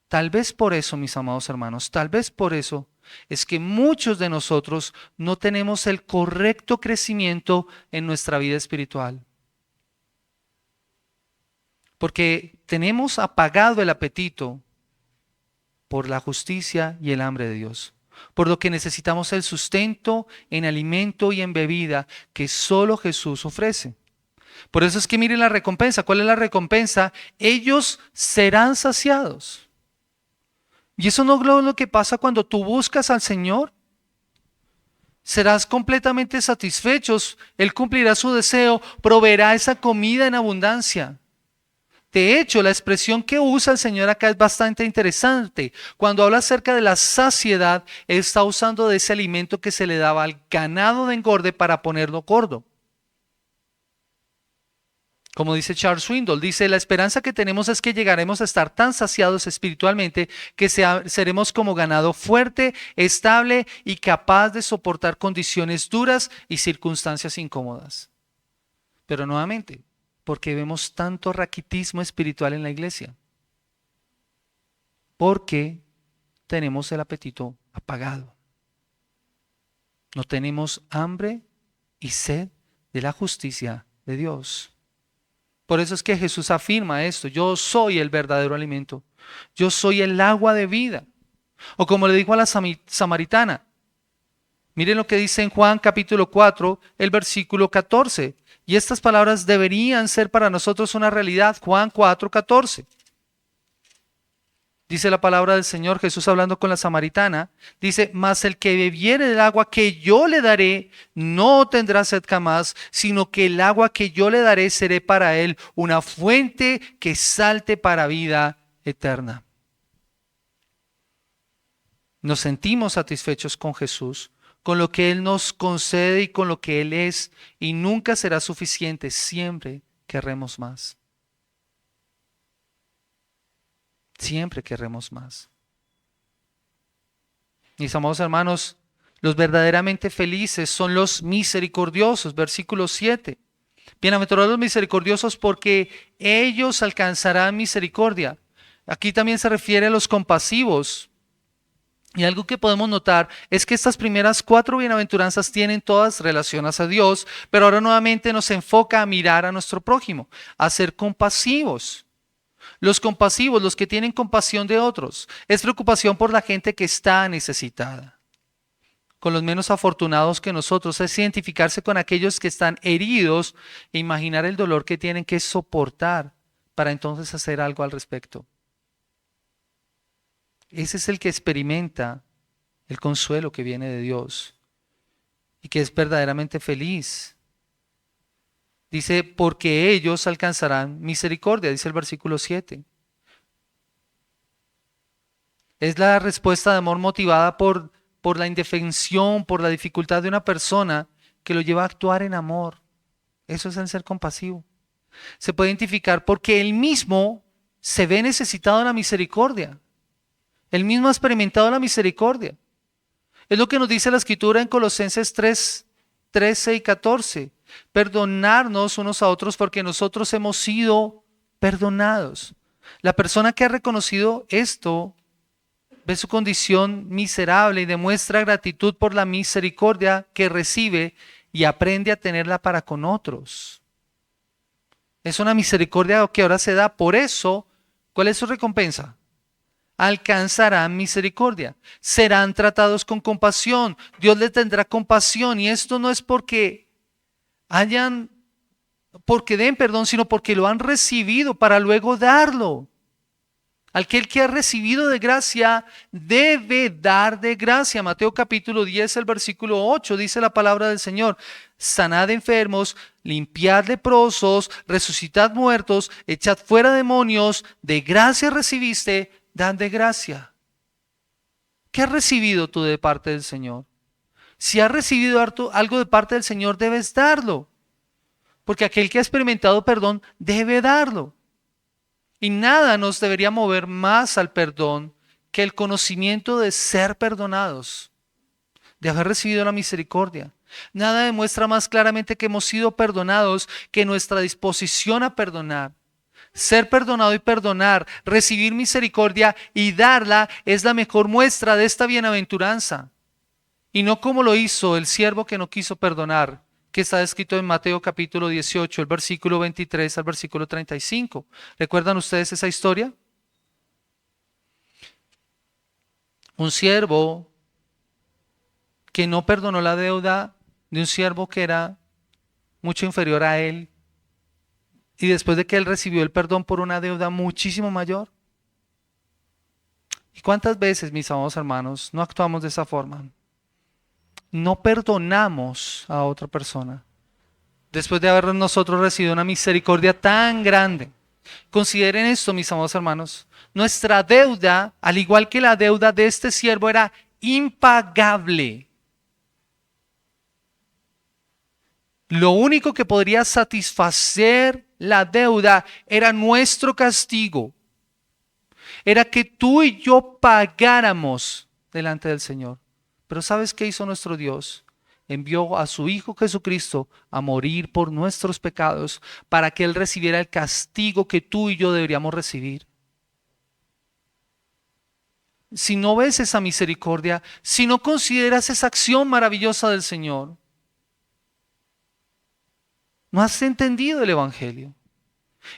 Tal vez por eso, mis amados hermanos, tal vez por eso es que muchos de nosotros no tenemos el correcto crecimiento en nuestra vida espiritual. Porque tenemos apagado el apetito por la justicia y el hambre de Dios. Por lo que necesitamos el sustento en alimento y en bebida que solo Jesús ofrece. Por eso es que miren la recompensa. ¿Cuál es la recompensa? Ellos serán saciados. ¿Y eso no es lo que pasa cuando tú buscas al Señor? serás completamente satisfechos. Él cumplirá su deseo, proveerá esa comida en abundancia. De hecho, la expresión que usa el Señor acá es bastante interesante. Cuando habla acerca de la saciedad, Él está usando de ese alimento que se le daba al ganado de engorde para ponerlo gordo. Como dice Charles Swindoll, dice, la esperanza que tenemos es que llegaremos a estar tan saciados espiritualmente que seremos como ganado fuerte, estable y capaz de soportar condiciones duras y circunstancias incómodas. Pero nuevamente, ¿por qué vemos tanto raquitismo espiritual en la iglesia? Porque tenemos el apetito apagado. No tenemos hambre y sed de la justicia de Dios. Por eso es que Jesús afirma esto: yo soy el verdadero alimento, yo soy el agua de vida. O como le dijo a la samaritana, miren lo que dice en Juan capítulo 4, el versículo 14. Y estas palabras deberían ser para nosotros una realidad. Juan 4, 14. Dice la palabra del Señor, Jesús hablando con la samaritana, dice, mas el que bebiere del agua que yo le daré, no tendrá sed jamás, sino que el agua que yo le daré será para él una fuente que salte para vida eterna. Nos sentimos satisfechos con Jesús, con lo que Él nos concede y con lo que Él es, y nunca será suficiente, siempre querremos más. Siempre querremos más. Mis amados hermanos, los verdaderamente felices son los misericordiosos, versículo 7. Bienaventurados los misericordiosos porque ellos alcanzarán misericordia. Aquí también se refiere a los compasivos. Y algo que podemos notar es que estas primeras 4 bienaventuranzas tienen todas relacionadas a Dios, pero ahora nuevamente nos enfoca a mirar a nuestro prójimo, a ser compasivos. Los compasivos, los que tienen compasión de otros, es preocupación por la gente que está necesitada. Con los menos afortunados que nosotros es identificarse con aquellos que están heridos e imaginar el dolor que tienen que soportar para entonces hacer algo al respecto. Ese es el que experimenta el consuelo que viene de Dios y que es verdaderamente feliz. Dice, porque ellos alcanzarán misericordia, dice el versículo 7. Es la respuesta de amor motivada por la indefensión, por la dificultad de una persona que lo lleva a actuar en amor. Eso es el ser compasivo. Se puede identificar porque él mismo se ve necesitado de la misericordia. Él mismo ha experimentado la misericordia. Es lo que nos dice la Escritura en Colosenses 3, 13 y 14. Perdonarnos unos a otros porque nosotros hemos sido perdonados. La persona que ha reconocido esto ve su condición miserable y demuestra gratitud por la misericordia que recibe y aprende a tenerla para con otros. Es una misericordia que ahora se da. Por eso, ¿cuál es su recompensa? Alcanzarán misericordia, serán tratados con compasión, Dios les tendrá compasión, y esto no es porque den perdón, sino porque lo han recibido para luego darlo. Aquel que ha recibido de gracia debe dar de gracia. Mateo capítulo 10, el versículo 8, dice la palabra del Señor: sanad enfermos, limpiad leprosos, resucitad muertos, echad fuera demonios, de gracia recibiste, dan de gracia. ¿Qué has recibido tú de parte del Señor? Si has recibido algo de parte del Señor, debes darlo. Porque aquel que ha experimentado perdón debe darlo. Y nada nos debería mover más al perdón que el conocimiento de ser perdonados, de haber recibido la misericordia. Nada demuestra más claramente que hemos sido perdonados que nuestra disposición a perdonar. Ser perdonado y perdonar, recibir misericordia y darla es la mejor muestra de esta bienaventuranza. Y no como lo hizo el siervo que no quiso perdonar, que está escrito en Mateo capítulo 18, el versículo 23 al versículo 35. ¿Recuerdan ustedes esa historia? Un siervo que no perdonó la deuda de un siervo que era mucho inferior a él, y después de que él recibió el perdón por una deuda muchísimo mayor. ¿Y cuántas veces, mis amados hermanos, no actuamos de esa forma? no perdonamos a otra persona, después de haber nosotros recibido una misericordia tan grande. Consideren esto, mis amados hermanos. Nuestra deuda, al igual que la deuda de este siervo, era impagable. Lo único que podría satisfacer la deuda era nuestro castigo. Era que tú y yo pagáramos delante del Señor. Pero ¿sabes qué hizo nuestro Dios? Envió a su Hijo Jesucristo a morir por nuestros pecados para que Él recibiera el castigo que tú y yo deberíamos recibir. Si no ves esa misericordia, si no consideras esa acción maravillosa del Señor, no has entendido el Evangelio.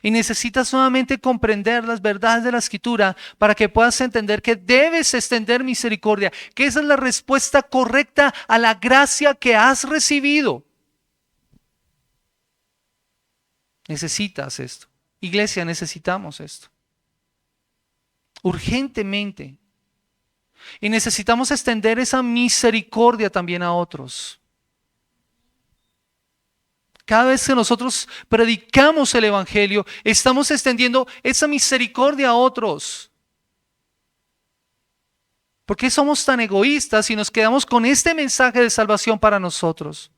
Y necesitas nuevamente comprender las verdades de la Escritura para que puedas entender que debes extender misericordia, que esa es la respuesta correcta a la gracia que has recibido. Necesitas esto. Iglesia, necesitamos esto. Urgentemente. Y necesitamos extender esa misericordia también a otros. Cada vez que nosotros predicamos el Evangelio, estamos extendiendo esa misericordia a otros. ¿Por qué somos tan egoístas y nos quedamos con este mensaje de salvación para nosotros?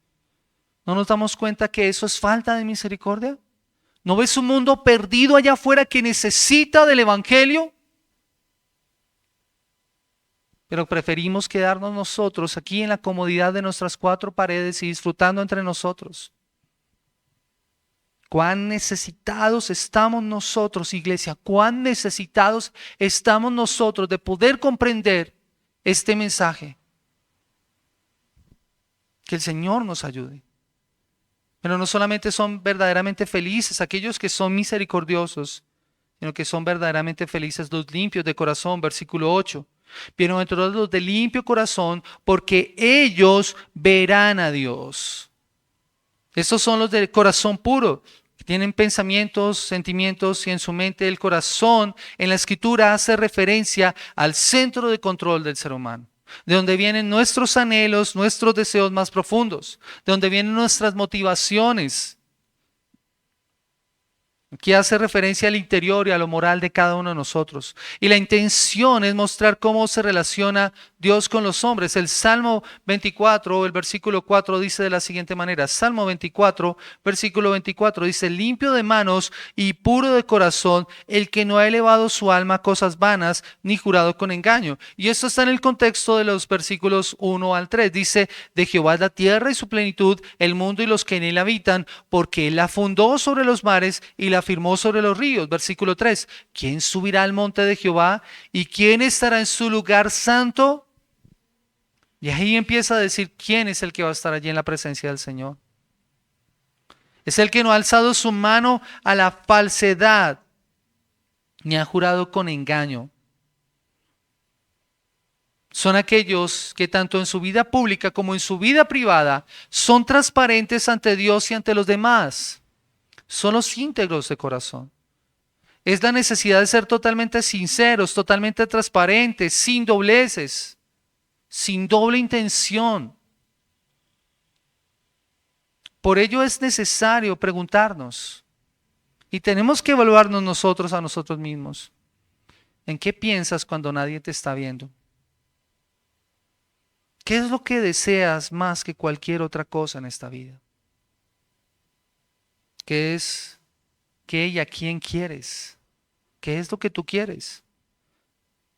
¿No nos damos cuenta que eso es falta de misericordia? ¿No ves un mundo perdido allá afuera que necesita del Evangelio? Pero preferimos quedarnos nosotros aquí en la comodidad de nuestras cuatro paredes y disfrutando entre nosotros. Cuán necesitados estamos nosotros, iglesia, cuán necesitados estamos nosotros de poder comprender este mensaje. Que el Señor nos ayude. Pero no solamente son verdaderamente felices aquellos que son misericordiosos, sino que son verdaderamente felices los limpios de corazón, versículo 8. Bienaventurados los de limpio corazón, porque ellos verán a Dios. Estos son los de corazón puro, que tienen pensamientos, sentimientos y en su mente el corazón en la Escritura hace referencia al centro de control del ser humano. De donde vienen nuestros anhelos, nuestros deseos más profundos, de donde vienen nuestras motivaciones. Aquí hace referencia al interior y a lo moral de cada uno de nosotros. Y la intención es mostrar cómo se relaciona Dios con los hombres. El Salmo 24, el versículo 4 dice de la siguiente manera. Salmo 24, versículo 24 dice: limpio de manos y puro de corazón, el que no ha elevado su alma a cosas vanas, ni jurado con engaño. Y esto está en el contexto de los versículos 1 al 3. Dice: de Jehová es la tierra y su plenitud, el mundo y los que en él habitan, porque él la fundó sobre los mares y la firmó sobre los ríos. Versículo 3. ¿Quién subirá al monte de Jehová? ¿Y quién estará en su lugar santo? Y ahí empieza a decir quién es el que va a estar allí en la presencia del Señor. Es el que no ha alzado su mano a la falsedad, ni ha jurado con engaño. Son aquellos que tanto en su vida pública como en su vida privada son transparentes ante Dios y ante los demás. Son los íntegros de corazón. Es la necesidad de ser totalmente sinceros, totalmente transparentes, sin dobleces, sin doble intención. Por ello es necesario preguntarnos, y tenemos que evaluarnos nosotros a nosotros mismos. ¿En qué piensas cuando nadie te está viendo? ¿Qué es lo que deseas más que cualquier otra cosa en esta vida? ¿Qué es qué y a quién quieres? ¿Qué es lo que tú quieres?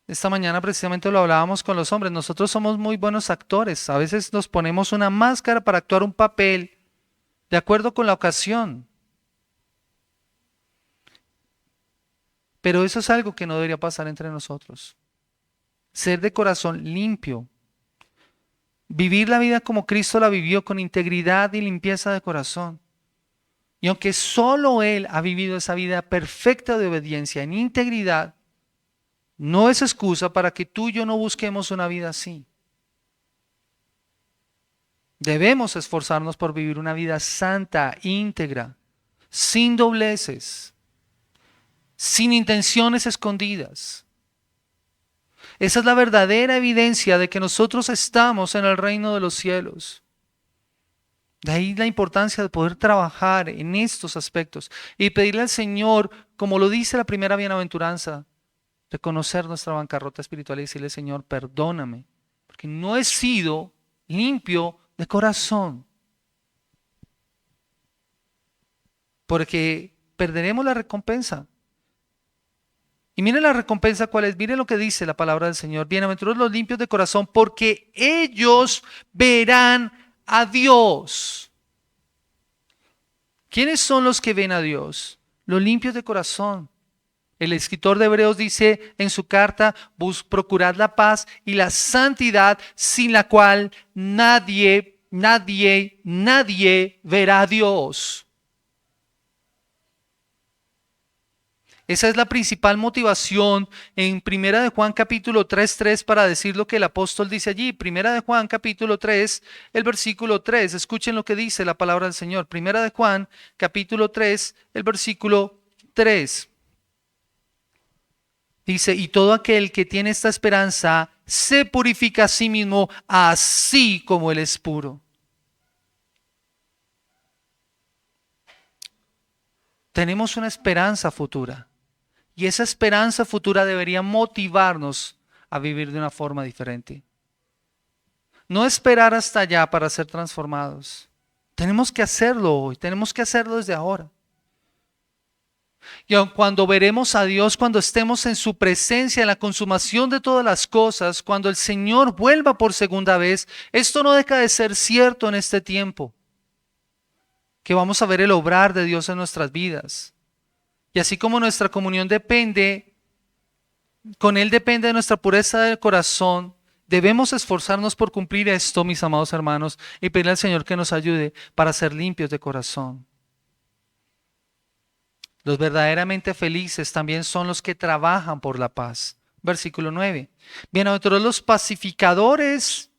Esta mañana precisamente lo hablábamos con los hombres. Nosotros somos muy buenos actores. A veces nos ponemos una máscara para actuar un papel de acuerdo con la ocasión. Pero eso es algo que no debería pasar entre nosotros. Ser de corazón limpio. Vivir la vida como Cristo la vivió, con integridad y limpieza de corazón. Y aunque solo Él ha vivido esa vida perfecta de obediencia en integridad, no es excusa para que tú y yo no busquemos una vida así. Debemos esforzarnos por vivir una vida santa, íntegra, sin dobleces, sin intenciones escondidas. Esa es la verdadera evidencia de que nosotros estamos en el reino de los cielos. De ahí la importancia de poder trabajar en estos aspectos y pedirle al Señor, como lo dice la primera bienaventuranza, reconocer nuestra bancarrota espiritual y decirle, Señor, perdóname, porque no he sido limpio de corazón. Porque perderemos la recompensa. Y miren la recompensa cuál es. Miren lo que dice la palabra del Señor. Bienaventurados los limpios de corazón, porque ellos verán a Dios. ¿Quiénes son los que ven a Dios? Los limpios de corazón. El escritor de Hebreos dice en su carta, procurad la paz y la santidad, sin la cual nadie verá a Dios. Esa es la principal motivación en Primera de Juan capítulo 3:3 para decir lo que el apóstol dice allí. Primera de Juan capítulo 3, el versículo 3. Escuchen lo que dice la palabra del Señor. Primera de Juan capítulo 3, el versículo 3. Dice, y todo aquel que tiene esta esperanza se purifica a sí mismo, así como Él es puro. Tenemos una esperanza futura. Y esa esperanza futura debería motivarnos a vivir de una forma diferente. No esperar hasta allá para ser transformados. Tenemos que hacerlo hoy, tenemos que hacerlo desde ahora. Y cuando veremos a Dios, cuando estemos en su presencia, en la consumación de todas las cosas, cuando el Señor vuelva por segunda vez, esto no deja de ser cierto en este tiempo. Que vamos a ver el obrar de Dios en nuestras vidas. Y así como nuestra comunión depende, con Él depende de nuestra pureza del corazón, debemos esforzarnos por cumplir esto, mis amados hermanos, y pedirle al Señor que nos ayude para ser limpios de corazón. Los verdaderamente felices también son los que trabajan por la paz. Versículo 9. Bienaventurados los pacificadores,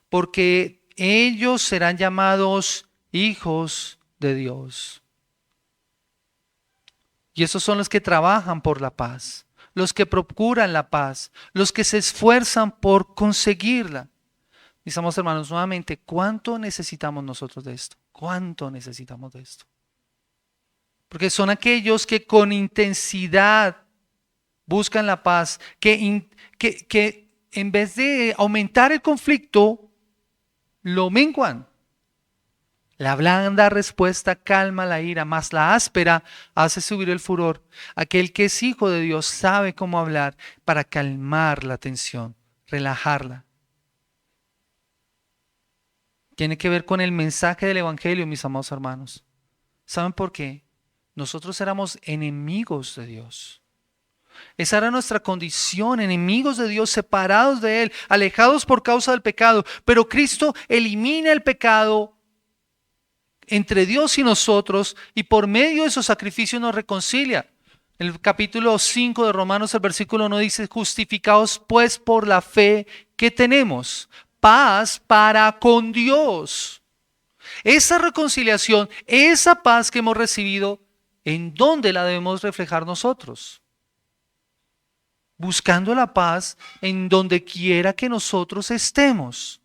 porque ellos serán llamados hijos de Dios. Y esos son los que trabajan por la paz, los que procuran la paz, los que se esfuerzan por conseguirla. Mis amados hermanos, nuevamente, ¿cuánto necesitamos nosotros de esto? ¿Cuánto necesitamos de esto? Porque son aquellos que con intensidad buscan la paz, que en vez de aumentar el conflicto, lo menguan. La blanda respuesta calma la ira, mas la áspera hace subir el furor. Aquel que es hijo de Dios sabe cómo hablar para calmar la tensión, relajarla. Tiene que ver con el mensaje del Evangelio, mis amados hermanos. ¿Saben por qué? Nosotros éramos enemigos de Dios. Esa era nuestra condición, enemigos de Dios, separados de Él, alejados por causa del pecado. Pero Cristo elimina el pecado entre Dios y nosotros, y por medio de su sacrificio nos reconcilia. El capítulo 5 de Romanos, el versículo 1 dice, justificados pues por la fe que tenemos, paz para con Dios. Esa reconciliación, esa paz que hemos recibido, ¿en dónde la debemos reflejar nosotros? Buscando la paz en donde quiera que nosotros estemos.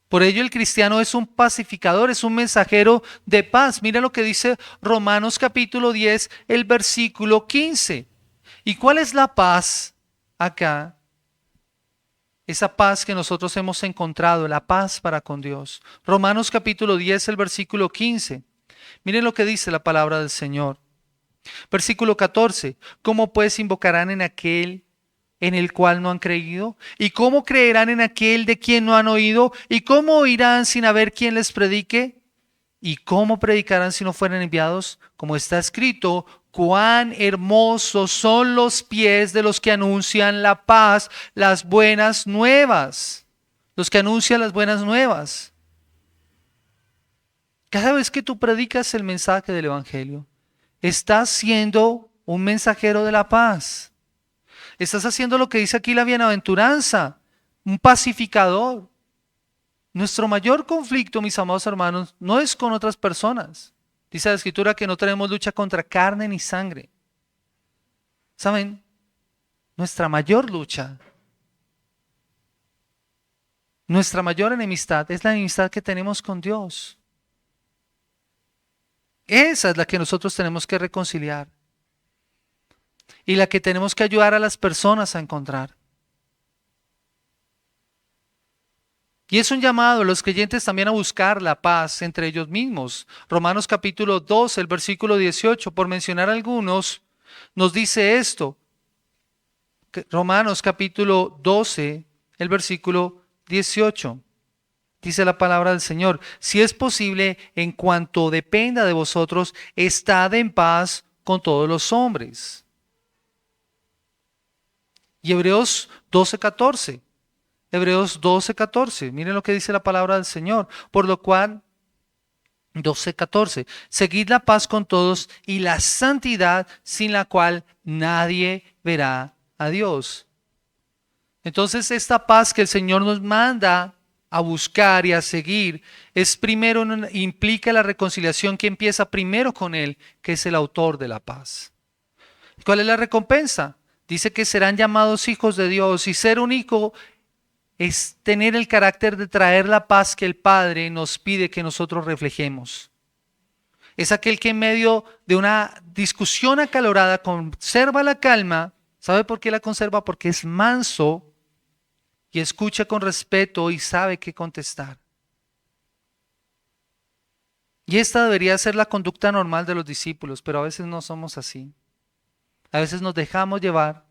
Por ello el cristiano es un pacificador, es un mensajero de paz. Mira lo que dice Romanos capítulo 10, el versículo 15. ¿Y cuál es la paz acá? Esa paz que nosotros hemos encontrado, la paz para con Dios. Romanos capítulo 10, el versículo 15. Miren lo que dice la palabra del Señor. Versículo 14. ¿Cómo pues invocarán en aquel en el cual no han creído? ¿Y cómo creerán en aquel de quien no han oído? ¿Y cómo oirán sin haber quien les predique? ¿Y cómo predicarán si no fueran enviados? Como está escrito, cuán hermosos son los pies de los que anuncian la paz, las buenas nuevas. Los que anuncian las buenas nuevas. Cada vez que tú predicas el mensaje del Evangelio, estás siendo un mensajero de la paz. Estás haciendo lo que dice aquí la bienaventuranza, un pacificador. Nuestro mayor conflicto, mis amados hermanos, no es con otras personas. Dice la Escritura que no tenemos lucha contra carne ni sangre. ¿Saben? nuestra mayor lucha, nuestra mayor enemistad es la enemistad que tenemos con Dios. Esa es la que nosotros tenemos que reconciliar y la que tenemos que ayudar a las personas a encontrar. Y es un llamado a los creyentes también a buscar la paz entre ellos mismos. Romanos capítulo 12, el versículo 18, por mencionar algunos, nos dice esto. Romanos capítulo 12, el versículo 18. Dice la palabra del Señor: si es posible, en cuanto dependa de vosotros, estad en paz con todos los hombres. Y Hebreos 12:14. Hebreos 12:14. Miren lo que dice la palabra del Señor. Por lo cual, 12:14. Seguid la paz con todos y la santidad, sin la cual nadie verá a Dios. Entonces, esta paz que el Señor nos manda a buscar y a seguir es primero, implica la reconciliación que empieza primero con Él, que es el autor de la paz. ¿Cuál es la recompensa? Dice que serán llamados hijos de Dios, y ser un hijo es tener el carácter de traer la paz que el Padre nos pide que nosotros reflejemos. Es aquel que en medio de una discusión acalorada conserva la calma. ¿Sabe por qué la conserva? Porque es manso y escucha con respeto y sabe qué contestar. Y esta debería ser la conducta normal de los discípulos, pero a veces no somos así. A veces nos dejamos llevar,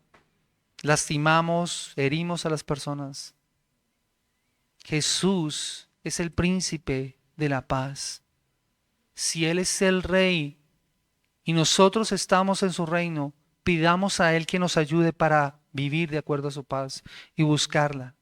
lastimamos, herimos a las personas. Jesús es el príncipe de la paz. Si Él es el rey y nosotros estamos en su reino, pidamos a Él que nos ayude para vivir de acuerdo a su paz y buscarla.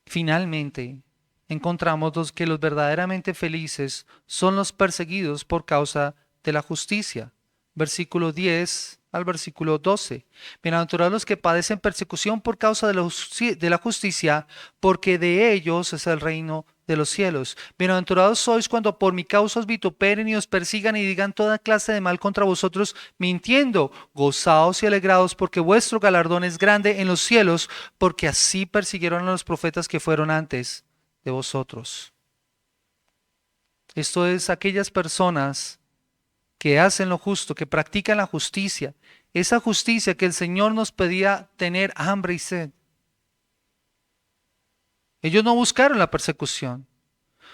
Finalmente, encontramos que los verdaderamente felices son los perseguidos por causa de la justicia. Versículo 10 al versículo 12. Bienaventurados los que padecen persecución por causa de la justicia, porque de ellos es el reino de los cielos. Bienaventurados sois cuando por mi causa os vituperen y os persigan y digan toda clase de mal contra vosotros, mintiendo. Gozaos y alegraos, porque vuestro galardón es grande en los cielos, porque así persiguieron a los profetas que fueron antes de vosotros. Esto es aquellas personas que hacen lo justo, que practican la justicia, esa justicia que el Señor nos pedía tener hambre y sed. Ellos no buscaron la persecución.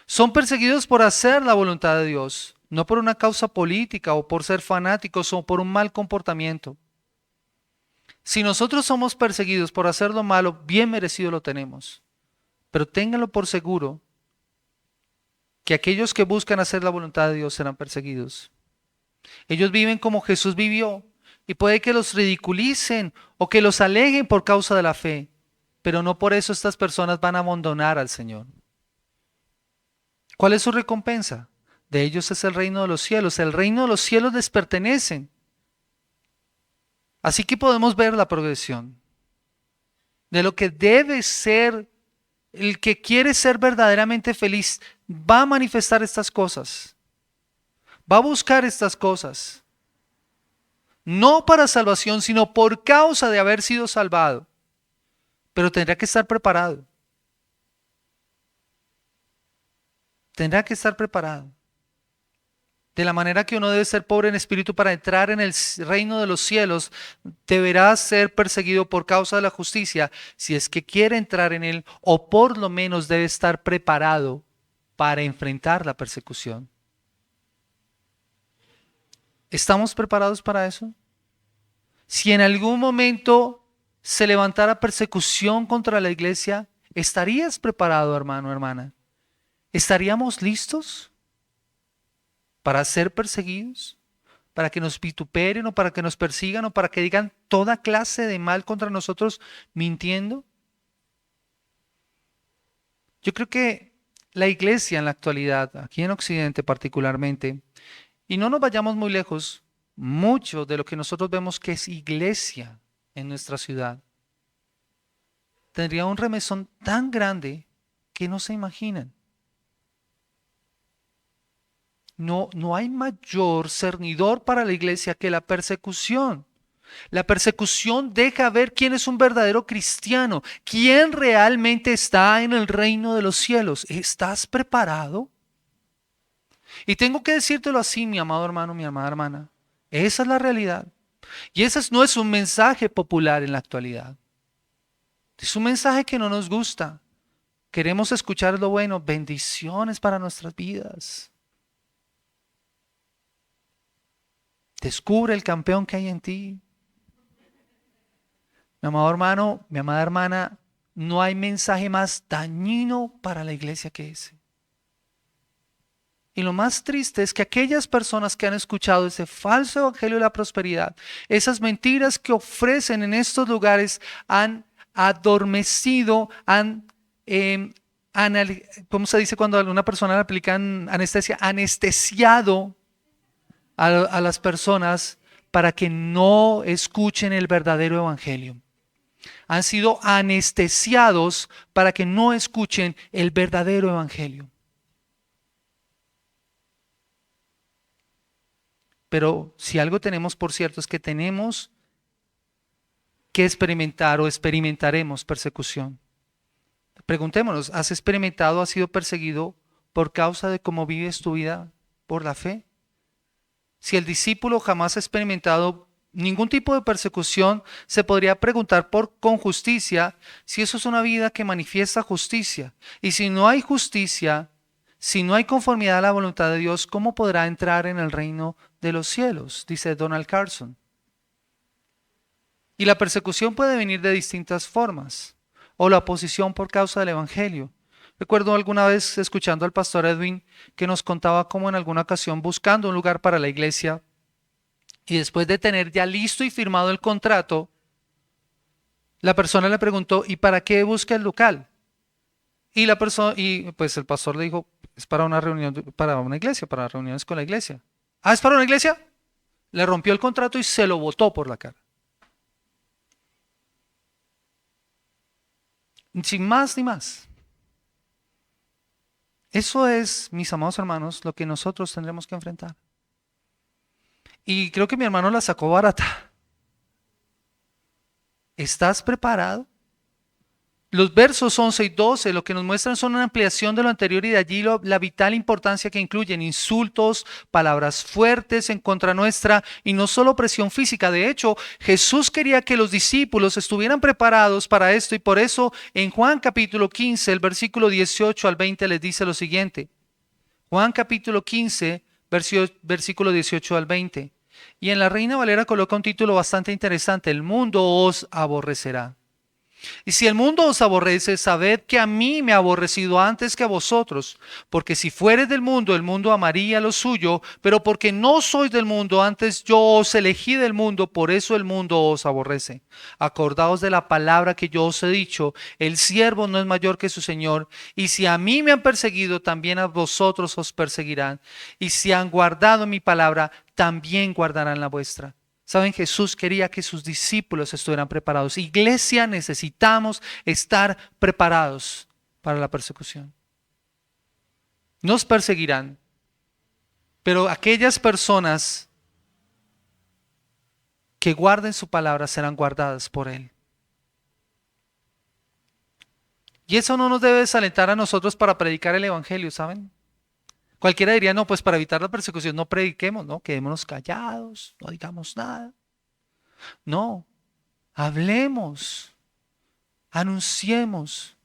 Son perseguidos por hacer la voluntad de Dios, no por una causa política o por ser fanáticos o por un mal comportamiento. Si nosotros somos perseguidos por hacer lo malo, bien merecido lo tenemos. Pero ténganlo por seguro que aquellos que buscan hacer la voluntad de Dios serán perseguidos. Ellos viven como Jesús vivió y puede que los ridiculicen o que los aleguen por causa de la fe, pero no por eso estas personas van a abandonar al Señor. ¿Cuál es su recompensa? De ellos es el reino de los cielos. El reino de los cielos les pertenecen. Así que podemos ver la progresión de lo que debe ser el que quiere ser verdaderamente feliz. Va a manifestar estas cosas. Va a buscar estas cosas. No para salvación, sino por causa de haber sido salvado. Pero tendrá que estar preparado. Tendrá que estar preparado. De la manera que uno debe ser pobre en espíritu para entrar en el reino de los cielos, deberá ser perseguido por causa de la justicia si es que quiere entrar en él, o por lo menos debe estar preparado para enfrentar la persecución. ¿Estamos preparados para eso? Si en algún momento se levantara persecución contra la iglesia, ¿estarías preparado, hermano, hermana? ¿Estaríamos listos para ser perseguidos? ¿Para que nos vituperen o para que nos persigan o para que digan toda clase de mal contra nosotros mintiendo? Yo creo que la iglesia en la actualidad, aquí en Occidente particularmente, y no nos vayamos muy lejos, mucho de lo que nosotros vemos que es iglesia en nuestra ciudad, tendría un remesón tan grande que no se imaginan. No hay mayor cernidor para la iglesia que la persecución. La persecución deja ver quién es un verdadero cristiano, quién realmente está en el reino de los cielos. ¿Estás preparado? Y tengo que decírtelo así, mi amado hermano, mi amada hermana. Esa es la realidad. Y ese no es un mensaje popular en la actualidad. Es un mensaje que no nos gusta. Queremos escuchar lo bueno, bendiciones para nuestras vidas. Descubre el campeón que hay en ti. Mi amado hermano, mi amada hermana, no hay mensaje más dañino para la iglesia que ese. Y lo más triste es que aquellas personas que han escuchado ese falso evangelio de la prosperidad, esas mentiras que ofrecen en estos lugares, han adormecido, ¿cómo se dice cuando a una persona le aplican anestesia? Anestesiado a las personas para que no escuchen el verdadero evangelio. Han sido anestesiados para que no escuchen el verdadero evangelio. Pero si algo tenemos por cierto es que tenemos que experimentar o experimentaremos persecución. Preguntémonos, ¿has experimentado, has sido perseguido por causa de cómo vives tu vida por la fe? Si el discípulo jamás ha experimentado ningún tipo de persecución, se podría preguntar con justicia si eso es una vida que manifiesta justicia. Y si no hay justicia, si no hay conformidad a la voluntad de Dios, ¿cómo podrá entrar en el reino de los cielos? Dice Donald Carson. Y la persecución puede venir de distintas formas, o la oposición por causa del evangelio. Recuerdo alguna vez escuchando al pastor Edwin que nos contaba cómo en alguna ocasión buscando un lugar para la iglesia y después de tener ya listo y firmado el contrato, la persona le preguntó, ¿y para qué busca el local? Y pues el pastor le dijo, es para una reunión, para una iglesia, para reuniones con la iglesia. Ah, ¿es para una iglesia? Le rompió el contrato y se lo botó por la cara. Sin más ni más. Eso es, mis amados hermanos, lo que nosotros tendremos que enfrentar. Y creo que mi hermano la sacó barata. ¿Estás preparado? Los versos 11 y 12 lo que nos muestran son una ampliación de lo anterior y de allí la vital importancia que incluyen insultos, palabras fuertes en contra nuestra y no solo presión física. De hecho, Jesús quería que los discípulos estuvieran preparados para esto y por eso en Juan capítulo 15, el versículo 18 al 20 les dice lo siguiente. Juan capítulo 15, versículo 18 al 20. Y en la Reina Valera coloca un título bastante interesante, el mundo os aborrecerá. Y si el mundo os aborrece, sabed que a mí me ha aborrecido antes que a vosotros, porque si fueres del mundo, el mundo amaría lo suyo, pero porque no sois del mundo, antes yo os elegí del mundo, por eso el mundo os aborrece. Acordaos de la palabra que yo os he dicho, el siervo no es mayor que su Señor, y si a mí me han perseguido, también a vosotros os perseguirán, y si han guardado mi palabra, también guardarán la vuestra. Saben, Jesús quería que sus discípulos estuvieran preparados. Iglesia, necesitamos estar preparados para la persecución. Nos perseguirán, pero aquellas personas que guarden su palabra serán guardadas por Él. Y eso no nos debe desalentar a nosotros para predicar el Evangelio, ¿saben? Cualquiera diría, no, pues para evitar la persecución no prediquemos, no, quedémonos callados, no digamos nada. No, hablemos, anunciemos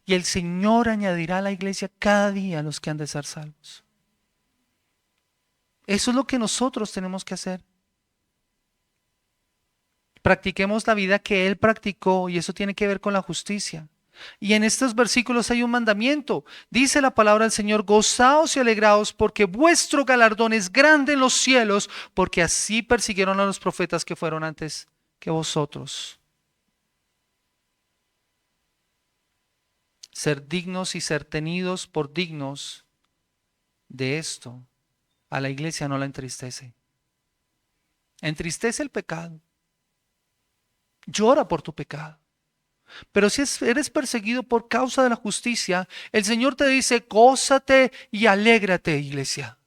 y el Señor añadirá a la iglesia cada día a los que han de ser salvos. Eso es lo que nosotros tenemos que hacer. Practiquemos la vida que Él practicó y eso tiene que ver con la justicia. Y en estos versículos hay un mandamiento. Dice la palabra del Señor, gozaos y alegraos porque vuestro galardón es grande en los cielos, porque así persiguieron a los profetas que fueron antes que vosotros. Ser dignos y ser tenidos por dignos de esto, a la iglesia no la entristece. Entristece el pecado. Llora por tu pecado. Pero si eres perseguido por causa de la justicia, el Señor te dice, gózate y alégrate, iglesia.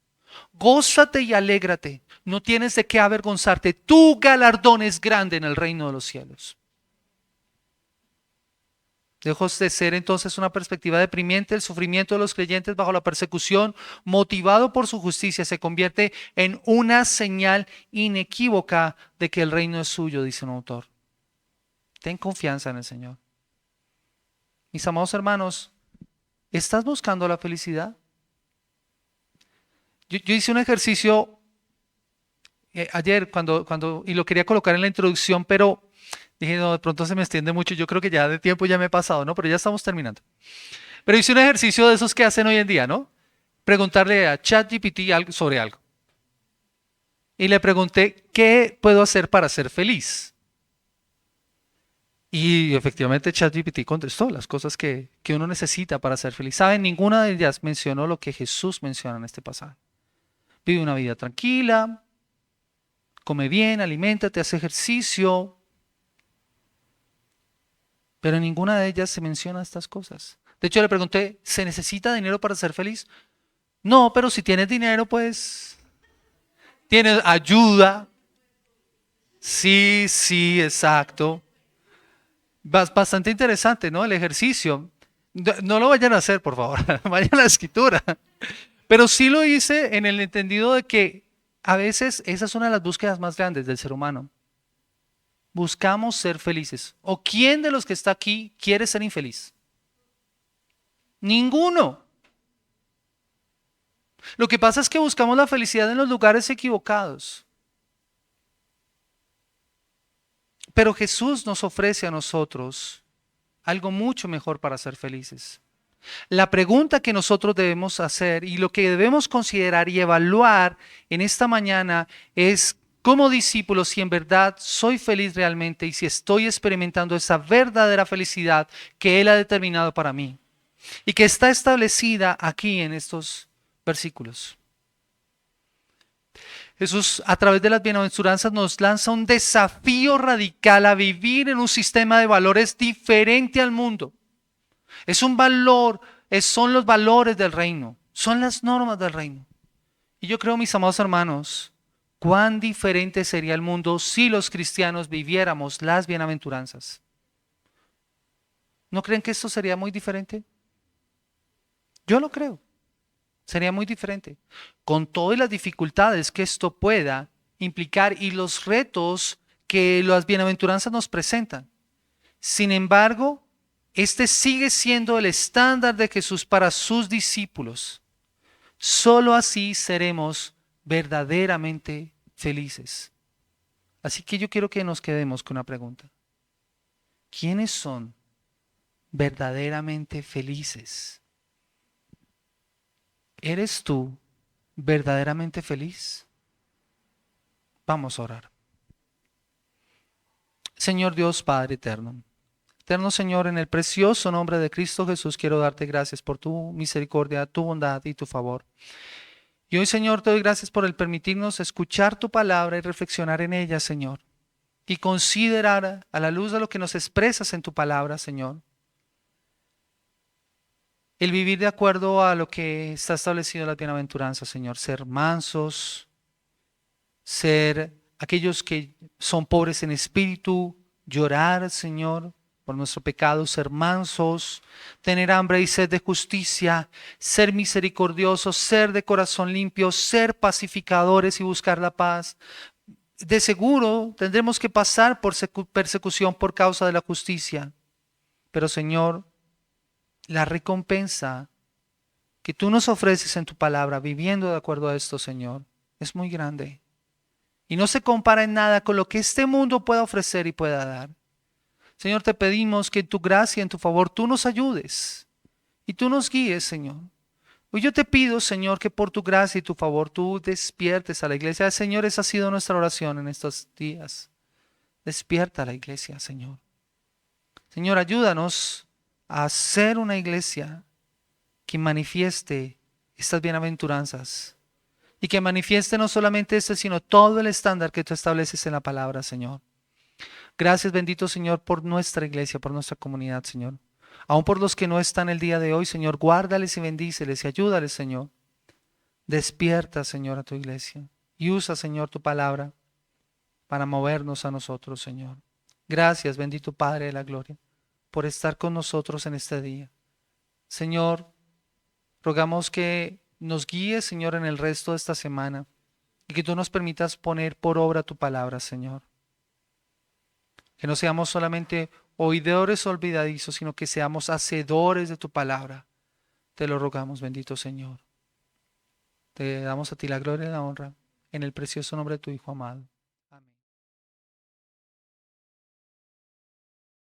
Gózate y alégrate. No tienes de qué avergonzarte. Tu galardón es grande en el reino de los cielos. Lejos de ser entonces una perspectiva deprimente, el sufrimiento de los creyentes bajo la persecución, motivado por su justicia, se convierte en una señal inequívoca de que el reino es suyo, dice un autor. Ten confianza en el Señor. Mis amados hermanos, ¿estás buscando la felicidad? Yo hice un ejercicio ayer y lo quería colocar en la introducción, pero dije, no, de pronto se me extiende mucho. Yo creo que ya de tiempo ya me he pasado, ¿no? Pero ya estamos terminando. Pero hice un ejercicio de esos que hacen hoy en día, ¿no? Preguntarle a ChatGPT sobre algo. Y le pregunté, ¿qué puedo hacer para ser feliz? Y efectivamente ChatGPT contestó las cosas que uno necesita para ser feliz. ¿Saben? Ninguna de ellas mencionó lo que Jesús menciona en este pasaje. Vive una vida tranquila, come bien, aliméntate, hace ejercicio. Pero en ninguna de ellas se menciona estas cosas. De hecho, le pregunté, ¿se necesita dinero para ser feliz? No, pero si tienes dinero, pues tienes ayuda. Sí, sí, exacto. Bastante interesante, ¿no? El ejercicio. No lo vayan a hacer, por favor. Vayan a la escritura. Pero sí lo hice en el entendido de que a veces esa es una de las búsquedas más grandes del ser humano. Buscamos ser felices. ¿O quién de los que está aquí quiere ser infeliz? Ninguno. Lo que pasa es que buscamos la felicidad en los lugares equivocados. Pero Jesús nos ofrece a nosotros algo mucho mejor para ser felices. La pregunta que nosotros debemos hacer y lo que debemos considerar y evaluar en esta mañana es, como discípulo, si en verdad soy feliz realmente y si estoy experimentando esa verdadera felicidad que Él ha determinado para mí y que está establecida aquí en estos versículos. Jesús, a través de las bienaventuranzas, nos lanza un desafío radical a vivir en un sistema de valores diferente al mundo. Es un valor, son los valores del reino, son las normas del reino. Y yo creo, mis amados hermanos, cuán diferente sería el mundo si los cristianos viviéramos las bienaventuranzas. ¿No creen que esto sería muy diferente? Yo lo creo. Sería muy diferente. Con todas las dificultades que esto pueda implicar y los retos que las bienaventuranzas nos presentan. Sin embargo, este sigue siendo el estándar de Jesús para sus discípulos. Solo así seremos verdaderamente felices. Así que yo quiero que nos quedemos con una pregunta. ¿Quiénes son verdaderamente felices? ¿Eres tú verdaderamente feliz? Vamos a orar. Señor Dios Padre eterno, eterno Señor, en el precioso nombre de Cristo Jesús quiero darte gracias por tu misericordia, tu bondad y tu favor. Y hoy, Señor, te doy gracias por el permitirnos escuchar tu palabra y reflexionar en ella, Señor, y considerar a la luz de lo que nos expresas en tu palabra, Señor, el vivir de acuerdo a lo que está establecido en las bienaventuranzas, Señor. Ser mansos, ser aquellos que son pobres en espíritu, llorar, Señor, por nuestro pecado, ser mansos, tener hambre y sed de justicia, ser misericordiosos, ser de corazón limpio, ser pacificadores y buscar la paz. De seguro tendremos que pasar por persecución por causa de la justicia, pero Señor, la recompensa que tú nos ofreces en tu palabra, viviendo de acuerdo a esto, Señor, es muy grande. Y no se compara en nada con lo que este mundo pueda ofrecer y pueda dar. Señor, te pedimos que en tu gracia, en tu favor, tú nos ayudes y tú nos guíes, Señor. Hoy yo te pido, Señor, que por tu gracia y tu favor tú despiertes a la iglesia. Señor, esa ha sido nuestra oración en estos días. Despierta a la iglesia, Señor. Señor, ayúdanos a ser una iglesia que manifieste estas bienaventuranzas y que manifieste no solamente este, sino todo el estándar que tú estableces en la palabra, Señor. Gracias, bendito Señor, por nuestra iglesia, por nuestra comunidad, Señor. Aún por los que no están el día de hoy, Señor, guárdales y bendíceles y ayúdales, Señor. Despierta, Señor, a tu iglesia Y usa, Señor, tu palabra para movernos a nosotros, Señor. Gracias, bendito Padre de la gloria, por estar con nosotros en este día. Señor, rogamos que nos guíes, Señor, en el resto de esta semana y que tú nos permitas poner por obra tu palabra, Señor. Que no seamos solamente oidores olvidadizos, sino que seamos hacedores de tu palabra. Te lo rogamos, bendito Señor. Te damos a ti la gloria y la honra, en el precioso nombre de tu Hijo amado.